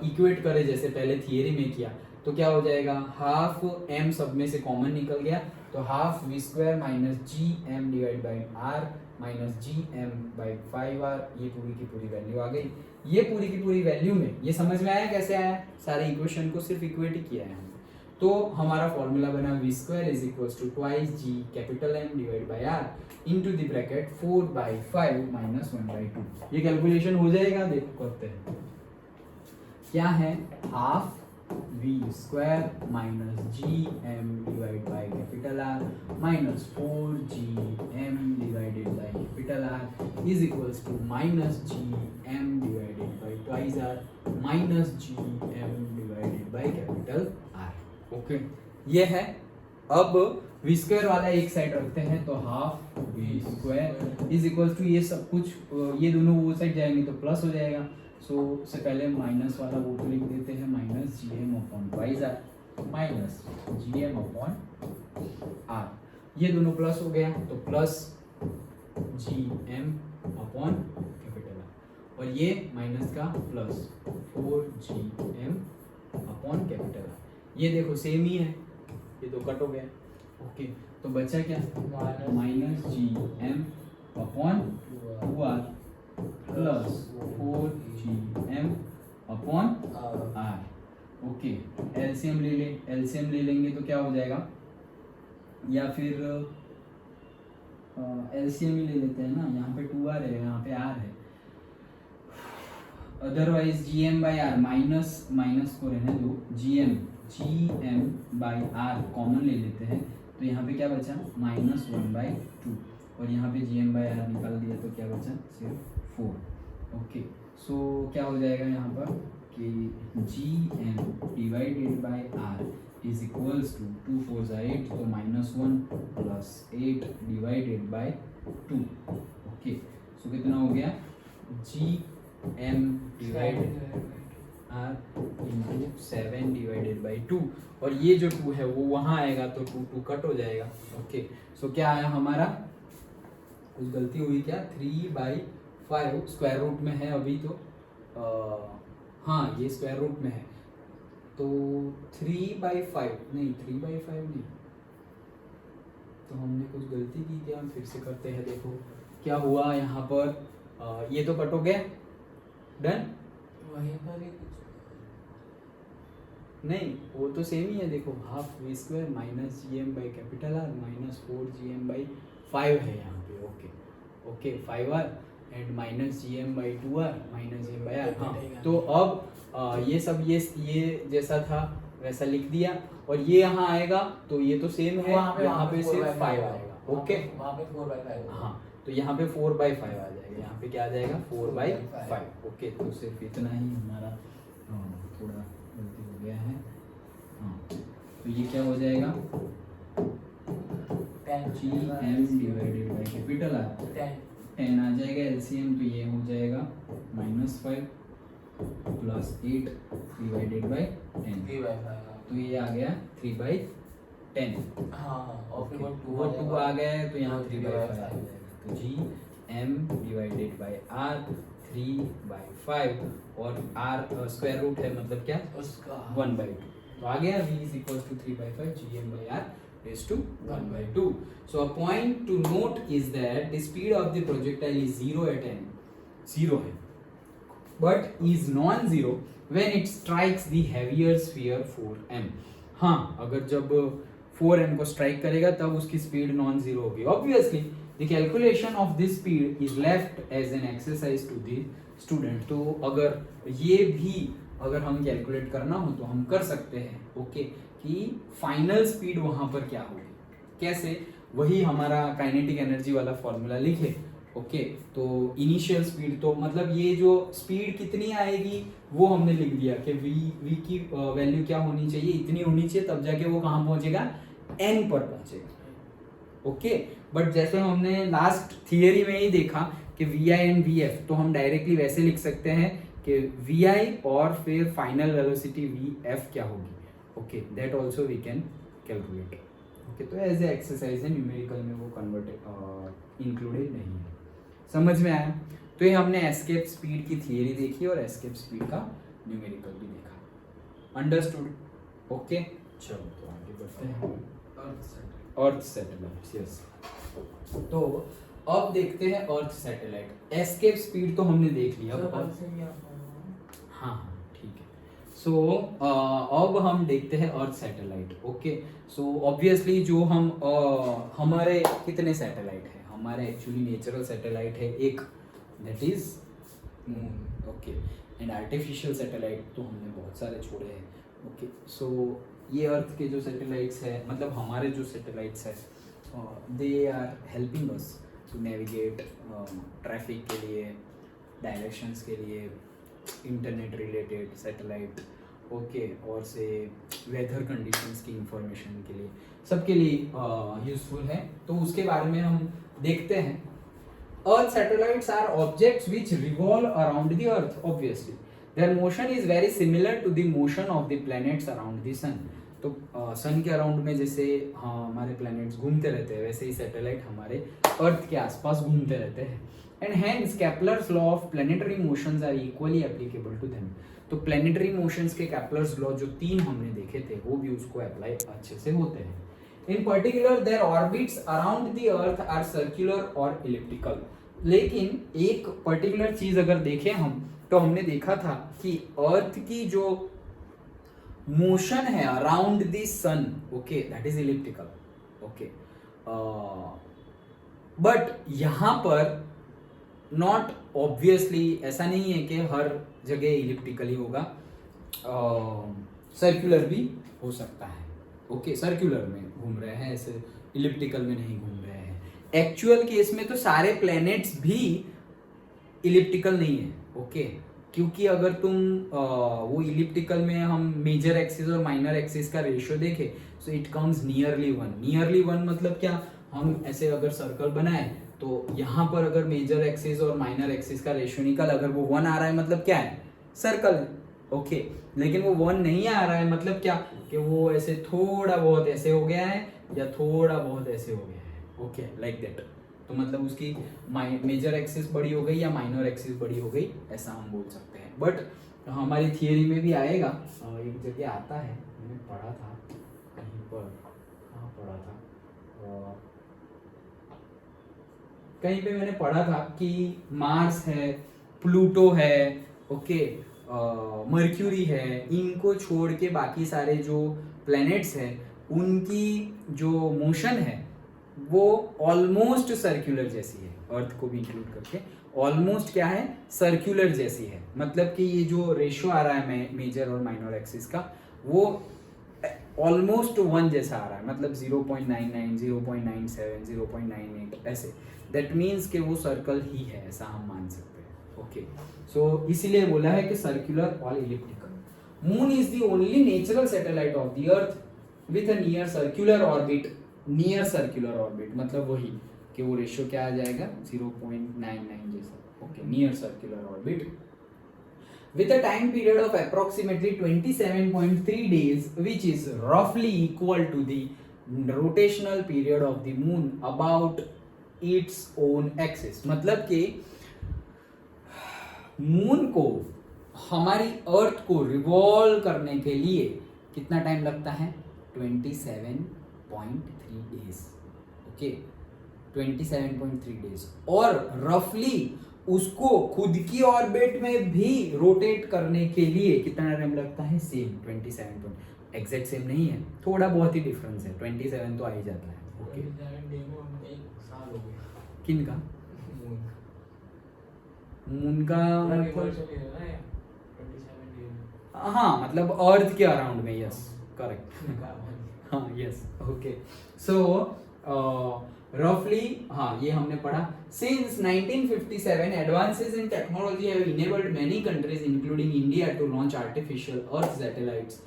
S1: इक्वेट करें जैसे पहले थियरी में किया, तो क्या हो जाएगा, हाफ m सब में से कॉमन निकल गया, तो half v square minus G M divide by R minus G M by 5r, ये पूरी की पूरी वैल्यू आ गई। ये पूरी की पूरी वैल्यू में ये समझ में आया कैसे आया, सारे इक्वेशन को सिर्फ इक्वेट ही किया है हमने। तो हमारा फॉर्मूला बना v square is equals to twice G capital M divide by r into the bracket 4/5 minus 1/2। ये कैलकुलेशन हो जाएगा, देखो करते हैं, क्या है, half v square minus G M divide by capital R minus 4gm divided by capital R is equals to minus G M divided by twice R minus G M divided by capital R, okay. ये है। अब v स्क्वायर वाला एक साइड रखते हैं, तो half v square is equals to, ये सब कुछ ये दोनों वो साइड जाएंगे तो प्लस हो जाएगा, सो उससे पहले माइनस वाला वो तो लिख देते हैं, minus G M upon twice R minus G M upon R, ये दोनों प्लस हो गया, तो plus G M upon capital R, और ये माइनस का plus 4gm upon capital are, ये देखो सेम ही है, ये तो कट हो गया, ओके। तो बचा क्या, minus G M upon 2r plus 4gm upon r, okay. LCM ले ले, एलसीएम ले लेंगे तो क्या हो जाएगा, या फिर एलसीएम ही ले लेते हैं ना, यहाँ पे 2r है, यहाँ पे r है, otherwise gm by r minus minus को रहने दो, gm बाई r कॉमन ले लेते हैं, तो यहाँ पे क्या बचा, माइनस 1/2, और यहाँ पे gm बाई r निकाल दिया तो क्या बचा, सिर्फ 4, ओके। सो क्या हो जाएगा यहाँ पर कि gm divided by r is equals to 2 4 8, तो minus 1 plus 8 divided by 2, okay. So कितना हो गया, gm divided r into 7 divided by 2, और ये जो 2 है वो वहाँ आएगा तो 2 कट हो जाएगा, ओके। सो क्या आया हमारा, कुछ गलती हुई क्या, 3/5 स्क्वायर रूट में है अभी तो, हाँ ये स्क्वायर रूट में है, तो 3/5 नहीं, 3/5 नहीं, तो हमने कुछ गलती की क्या, हम फिर से करते हैं, देखो क्या हुआ यहाँ पर, ये तो कट हो गया, डन,
S2: वहीं पर ही
S1: नहीं वो तो सेम ही है, देखो half v square minus G M by capital R minus 4gm by 5 है यहाँ पे, okay okay 5r and minus G M by 2r minus G M by R, हाँ। तो अब ये सब ये जैसा था वैसा लिख दिया, और ये यहाँ आएगा तो ये तो सेम है, यहाँ पे सिर्फ 5 आएगा, ओके,
S2: वहाँ पे 4/5,
S1: हाँ। तो यहाँ पे 4/5 आ जाएगा, यहाँ पे क्या आ जाएगा 4/5, ओके। तो सिर्फ इतना ही हमारा थोड़ा गलती हो गया है, हाँ। तो ये क्या हो जाएगा, gm divided by capital are 10 आ जाएगा एलसीएम, तो ये हो जाएगा -5 प्लस 8 डिवाइडेड बाई 10, तो ये आ गया 3/10,
S2: हाँ, और फिर
S1: वो 2 आ गया है, तो यहाँ 3/5 आ जाएगा, तो gm डिवाइडेड बाई r 3/5, और r स्क्वायर रूट है मतलब क्या,
S2: उसका
S1: 1/2, तो आ गया v is equals to 3/5 gm by r raised to 1/2. So a point to note is that the speed of the projectile is 0 at n, 0 है, but is non-zero when it strikes the heavier sphere 4m. हाँ, अगर जब 4m को स्ट्राइक करेगा तब उसकी स्पीड नॉन जीरो होगी। Obviously, the calculation of this speed is left as an exercise to the student. तो अगर ये भी अगर हम कैलकुलेट करना हो तो हम कर सकते हैं, ओके, कि फाइनल स्पीड वहां पर क्या होगी, कैसे, वही हमारा काइनेटिक एनर्जी वाला फॉर्मूला लिखे। ओके, तो इनिशियल स्पीड तो मतलब ये जो स्पीड कितनी आएगी वो हमने लिख दिया कि v की वैल्यू क्या होनी चाहिए, इतनी होनी चाहिए, तब जाके वो कहाँ पहुंचेगा, n पर पहुंचेगा। ओके, बट जैसे हमने लास्ट थियरी में ही देखा कि vi एंड vf, तो हम डायरेक्टली वैसे लिख सकते हैं कि vi और फिर फाइनल वेलोसिटी vf क्या होगी। Okay, that also we can calculate. Okay, तो एज ए एक्सरसाइज है, न्यूमेरिकल में वो कन्वर्ट इंक्लूडेड नहीं है। समझ में आया? तो ये हमने एस्केप स्पीड की थियरी देखी और एस्केप स्पीड का न्यूमेरिकल भी देखा। अंडरस्टूड? ओके, चलो तो आगे बढ़ते हैं। अर्थ सैटेलाइट, यस। तो अब देखते हैं अर्थ सैटेलाइट। एस्केप स्पीड तो हमने देख लिया। हाँ हाँ ठीक है। सो अब हम देखते हैं अर्थ सैटेलाइट। ओके, सो ऑब्वियसली जो हम हमारे कितने सैटेलाइट है, हमारे एक्चुअली नेचुरल सैटेलाइट है एक, that is moon. Okay, and artificial satellite तो हमने बहुत सारे छोड़े हैं। ओके, सो ये अर्थ के जो सैटेलाइट्स है, मतलब हमारे जो सैटेलाइट्स है, they are helping us to navigate traffic के लिए, डायरेक्शंस के लिए, इंटरनेट रिलेटेड सैटेलाइट। ओके, और से वेदर कंडीशंस की इंफॉर्मेशन के लिए, सबके लिए यूजफुल है। तो उसके बारे में हम देखते हैं। Earth satellites are objects which revolve around the earth. Obviously their motion is very similar to the motion of the planets around the sun. तो सन के अराउंड में जैसे हमारे प्लैनेट्स घूमते रहते हैं, वैसे ही सैटेलाइट हमारे अर्थ के आसपास घूमते रहते हैं। And hence Kepler's law of planetary motions are equally applicable to them. तो प्लैनेटरी मोशंस के केपलर्स लॉ जो 3 हमने देखे थे, वो भी उसको अप्लाई अच्छे से होते हैं। In particular, their orbits around the earth are circular और elliptical। लेकिन एक पर्टिकुलर चीज अगर देखें हम, तो हमने देखा था कि अर्थ की जो मोशन है around the sun, okay, that is elliptical. Okay, but यहां पर नॉट ऑब्वियसली ऐसा नहीं है कि हर जगह इलिप्टिकल ही होगा, सर्कुलर भी हो सकता है। ओके, सर्कुलर में घूम रहे हैं, ऐसे इलिप्टिकल में नहीं घूम रहे हैं। एक्चुअल केस में तो सारे प्लैनेट्स भी इलिप्टिकल नहीं है। ओके, क्योंकि अगर तुम वो इलिप्टिकल में हम मेजर एक्सिस और माइनर एक्सिस का रेशियो देखें, so it comes nearly 1। Nearly 1 मतलब क्या, हम ऐसे अगर सर्कल बनाए तो यहाँ पर अगर मेजर एक्सिस और माइनर एक्सिस का रेशियो निकल, अगर वो 1 आ रहा है मतलब क्या है, सर्कल है। ओके, लेकिन वो 1 नहीं आ रहा है मतलब क्या, कि वो ऐसे थोड़ा बहुत ऐसे हो गया है या थोड़ा बहुत ऐसे हो गया है। Okay, like that. तो मतलब उसकी मेजर एक्सिस बड़ी हो गई या माइनर एक्सिस बड़ी हो गई, ऐसा हम बोल सकते हैं। बट हमारी थियरी में भी आएगा, एक जगह आता है, मैंने पढ़ा था कहीं पर, कहाँ पढ़ा था, कहीं पे मैंने पढ़ा था कि मार्स है, प्लूटो है, ओके, मर्क्यूरी है, इनको छोड़ के बाकी सारे जो प्लैनेट्स हैं उनकी जो मोशन है वो ऑलमोस्ट सर्कुलर जैसी है, अर्थ को भी इंक्लूड करके ऑलमोस्ट क्या है, सर्कुलर जैसी है। मतलब कि ये जो रेशियो आ रहा है मेजर और माइनर एक्सिस का, वो ऑलमोस्ट 1 जैसा आ रहा है, मतलब 0.99, 0.97, 0.98 ऐसे। दैट मीन्स कि वो सर्कल ही है, ऐसा हम मान सकते हैं। ओके, सो इसीलिए बोला है कि सर्कुलर और elliptical. Moon is the only natural satellite of the earth with a near circular orbit. Near circular orbit मतलब वही कि वो रेशियो क्या आ जाएगा, 0.99 जैसा। Okay, near circular orbit with a time period of approximately 27.3 days, which is roughly equal to the rotational period of the moon about its own axis। मतलब कि मून को, हमारी अर्थ को रिवॉल्व करने के लिए कितना टाइम लगता है, 27.3 डेज। Okay, 27.3 days. और रफली उसको खुद की ऑर्बिट में भी रोटेट करने के लिए कितना टाइम लगता है, सेम 27. एग्जैक्ट सेम नहीं है, थोड़ा बहुत ही डिफरेंस है, 27 तो आ ही जाता है। ओके, किन का, मून का हाँ, मतलब अर्थ के अराउंड में, यस करेक्ट, हाँ यस। ओके, सो रफली, हाँ ये हमने पढ़ा। Since 1957 advances in technology have enabled many countries including India to launch artificial earth satellites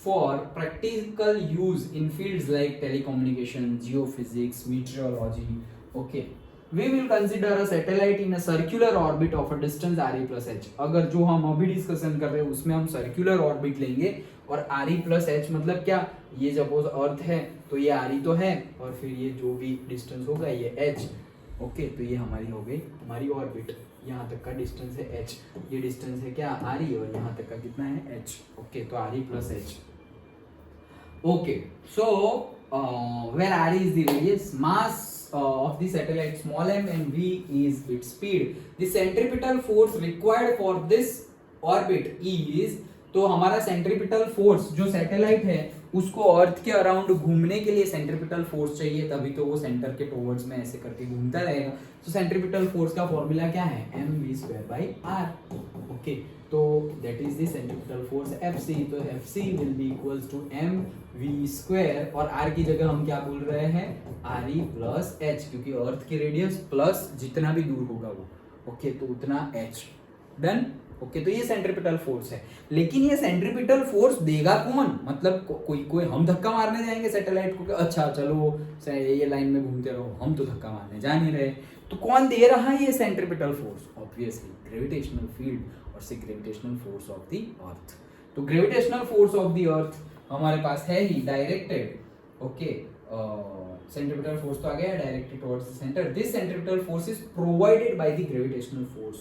S1: for practical use in fields like telecommunication, geophysics, meteorology. Okay, we will consider a satellite in a circular orbit of a distance re plus h। अगर जो हम अभी डिस्कशन कर रहे हैं उसमें हम सर्कुलर ऑर्बिट लेंगे और re plus h मतलब क्या, ये सपोज अर्थ है तो ये re तो है और फिर ये जो भी डिस्टेंस होगा ये h। ओके, तो ये हमारी हो गई हमारी ऑर्बिट, यहाँ तक का डिस्टेंस है h, ये डिस्टेंस है क्या re और यहाँ तक का कितना है h। ओके, तो re plus h। Okay, so where r is the radius, mass of the satellite small m, and v is its speed. The centripetal force required for this orbit is, तो हमारा सेंट्रीपिटल फोर्स जो सैटेलाइट है उसको अर्थ के अराउंड घूमने के लिए सेंट्रीपिटल फोर्स चाहिए, तभी तो वो सेंटर के टुवर्ड्स में ऐसे करके घूमता रहेगा। तो सेंट्रीपिटल फोर्स का फॉर्मूला क्या है, mv²/r। ओके, तो that is the centripetal force Fc। तो Fc will be equals to mv² और r की जगह हम क्या बोल रहे हैं, re plus h, क्योंकि अर्थ की रेडियस प्लस जितना भी दूर होगा वो, ओके, तो उतना h। डन। ओके, तो ये सेंट्रीपिटल फोर्स है, लेकिन ये सेंट्रीपिटल फोर्स देगा कौन, मतलब कोई हम धक्का मारने जाएंगे सैटेलाइट को, अच्छा चलो ये लाइन में घूमते रहो, हम तो धक्का मारने जा नहीं रहे, तो कौन दे रहा है ये centripetal force, obviously gravitational field और से gravitational force of the earth. तो gravitational force of the earth हमारे पास है ही डायरेक्टेड। ओके, सेंट्रीपिटल फोर्स तो आ गया, directed towards the centre. This centripetal force is provided by the gravitational force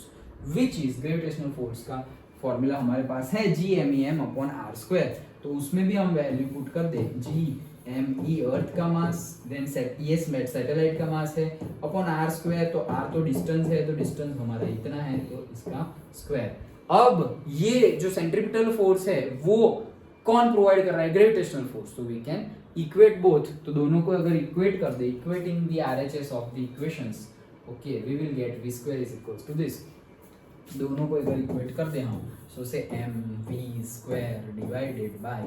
S1: which is, gravitational force का फॉर्मूला हमारे पास है Gmem/r²। तो उसमें भी हम वैल्यू पुट कर दे, Gme अर्थ का मास, देन ये सैटेलाइट का मास है अपॉन r², तो r तो डिस्टेंस है, तो डिस्टेंस हमारा इतना है तो इसका स्क्वायर। अब ये जो सेंट्रीपिटल फोर्स है वो कौन प्रोवाइड कर रहा है, ग्रेविटेशनल फोर्स। तो वी कैन इक्वेट बोथ, तो दोनों को अगर इक्वेट कर दे, equating the RHS of the equations, okay, we will get v² is equals to this. दोनों को अगर इक्वेट कर दे हम, सो से mv² divided by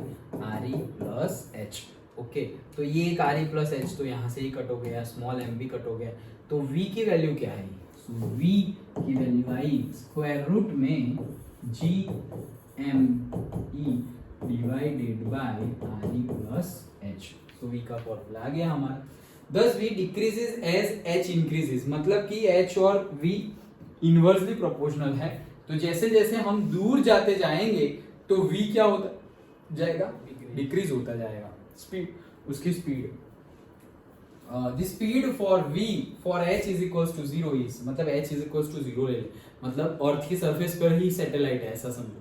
S1: re plus h। Okay, तो ये एक re प्लस h तो यहाँ से ही कट हो गया, स्मॉल m भी कट हो गया, तो v की वैल्यू क्या है, सो v की वैल्यू आई स्क्वायर रूट में Gme divided by re plus h। So v का फॉर्मूला आ गया हमारा। Thus v decreases as h increases, मतलब कि h और v इनवर्सली प्रोपोर्शनल है, तो जैसे जैसे हम दूर जाते जाएंगे तो v क्या होता जाएगा, डिक्रीज होता जाएगा, स्पीड, उसकी speed. The speed for v for h is equals to 0 is, मतलब h इज इक्वल्स टू 0 ले ले, मतलब अर्थ की सरफेस पर ही सैटेलाइट है ऐसा समझो।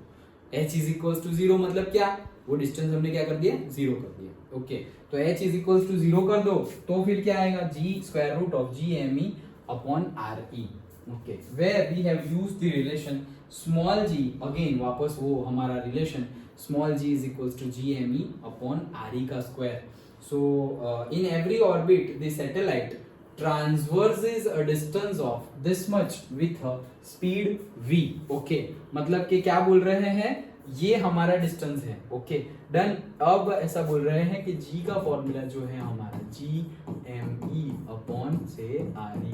S1: h इज इक्वल्स टू 0 मतलब क्या, वो डिस्टेंस हमने क्या कर दिया, 0 कर दिया। ओके, तो h इज इक्वल्स टू 0 कर दो तो फिर क्या आएगा, G√Gme/re। Okay, where we have used the relation small g, again वापस वो हमारा relation small g is equals to Gme/re का square. So in every orbit the satellite transverses a distance of this much with a speed v। Okay, मतलब कि क्या बोल रहे हैं, ये हमारा डिस्टेंस है। Okay, done. अब ऐसा बोल रहे हैं कि g का फॉर्मूला जो है हमारा Gme/re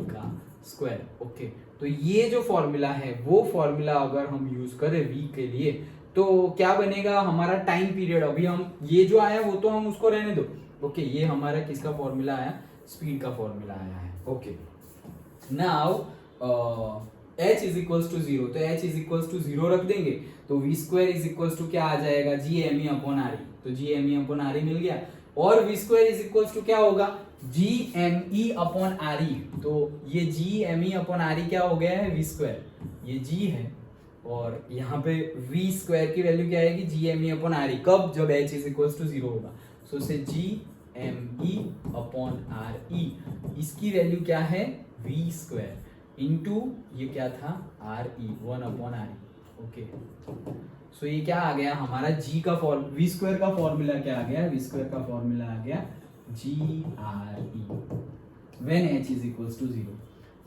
S1: का स्क्वायर। ओके, तो ये जो फॉर्मूला है वो फॉर्मूला अगर हम यूज करें v के लिए तो क्या बनेगा, हमारा टाइम पीरियड, अभी हम ये जो आया वो तो हम उसको रहने दो। ओके, ये हमारा किसका फॉर्मूला आया, स्पीड का फॉर्मूला आया है। Okay, now h is equals to 0, तो h इज इक्वल्स टू 0 रख देंगे तो v² इज इक्वल्स टू क्या आ जाएगा, Gme/re। तो Gme/re मिल गया, और v² इज इक्वल्स टू क्या होगा, Gme/re। तो ये Gme/re क्या हो गया है, v², ये g है, और यहाँ पे v² की वैल्यू क्या आएगी, Gme/re, कब, जब h इज इक्वल्स टू 0 होगा। सो से Gme/re, इसकी वैल्यू क्या है, v² इंटू ये क्या था, re, 1/re। ओके, सो ये क्या आ गया हमारा g का v² का फॉर्मूला क्या आ गया, v² का फॉर्मूला आ गया Gre when h is equals to 0।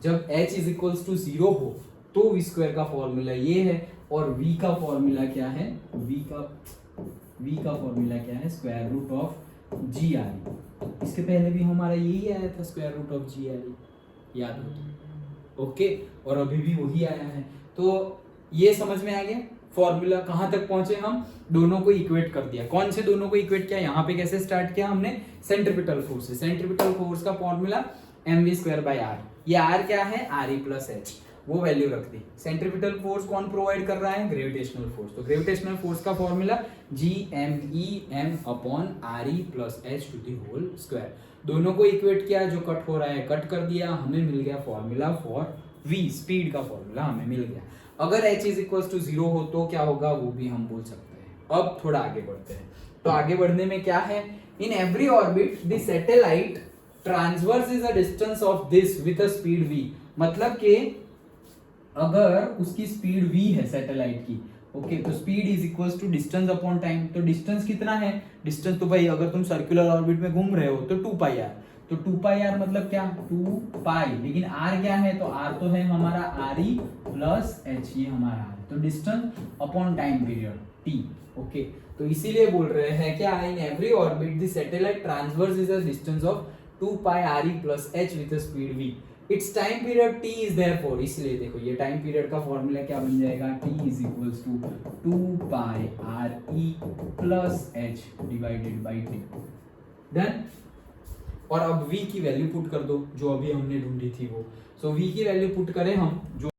S1: जब h इज इक्वल्स टू 0 हो तो v² का फॉर्मूला ये है, और v का फॉर्मूला क्या है, v का फॉर्मूला क्या है, square root of G R E. इसके पहले भी हमारा यही आया था square root of G R E, याद हो तो। ओके, और अभी भी वही आया है। तो ये समझ में आ गया फॉर्मूला। कहां तक पहुंचे हम, दोनों को इक्वेट कर दिया। कौन से दोनों को इक्वेट किया, यहाँ पे कैसे स्टार्ट किया हमने, सेंट्रीपिटल फोर्स से। सेंट्रीपिटल फोर्स का फॉर्मूला mv²/r, ये r क्या है, re प्लस एच, वो वैल्यू रख दी। सेंट्रीपिटल फोर्स कौन प्रोवाइड कर रहा है, ग्रेविटेशनल फोर्स। तो ग्रेविटेशनल फोर्स का formula GMEm upon re plus H to the whole square. दोनों को इक्वेट किया, जो कट हो रहा है कट कर दिया, हमें मिल गया फॉर्मूला फॉर v, स्पीड का फॉर्मूला हमें मिल गया। अगर h इज इक्वल टू 0 हो तो क्या होगा, वो भी हम बोल सकते हैं। अब थोड़ा आगे बढ़ते हैं। तो आगे बढ़ने में क्या है, in every orbit the satellite transverse is a distance of this with a speed v। मतलब कि अगर उसकी स्पीड v है सैटेलाइट की, ओके, तो speed is equals to distance upon time. तो डिस्टेंस कितना है, डिस्टेंस तो भाई अगर तुम सर्कुलर ऑर्बिट में घूम रहे हो तो 2πr। तो 2πr मतलब क्या, 2π, लेकिन r क्या है, तो r तो है हमारा re प्लस एच, ये हमारा r। तो distance upon time period t, okay. तो इसीलिए बोल रहे हैं क्या, in every orbit the satellite transverse is a distance of 2π re plus H with speed v। It's time period t is therefore, इसलिए देखो ये टाइम पीरियड का फॉर्मूला क्या बन जाएगा, t is equals to 2π re plus H divided by t। Done. और अब v की वैल्यू पुट कर दो, जो अभी हमने ढूंढी थी वो। सो v की वैल्यू पुट करें हम, जो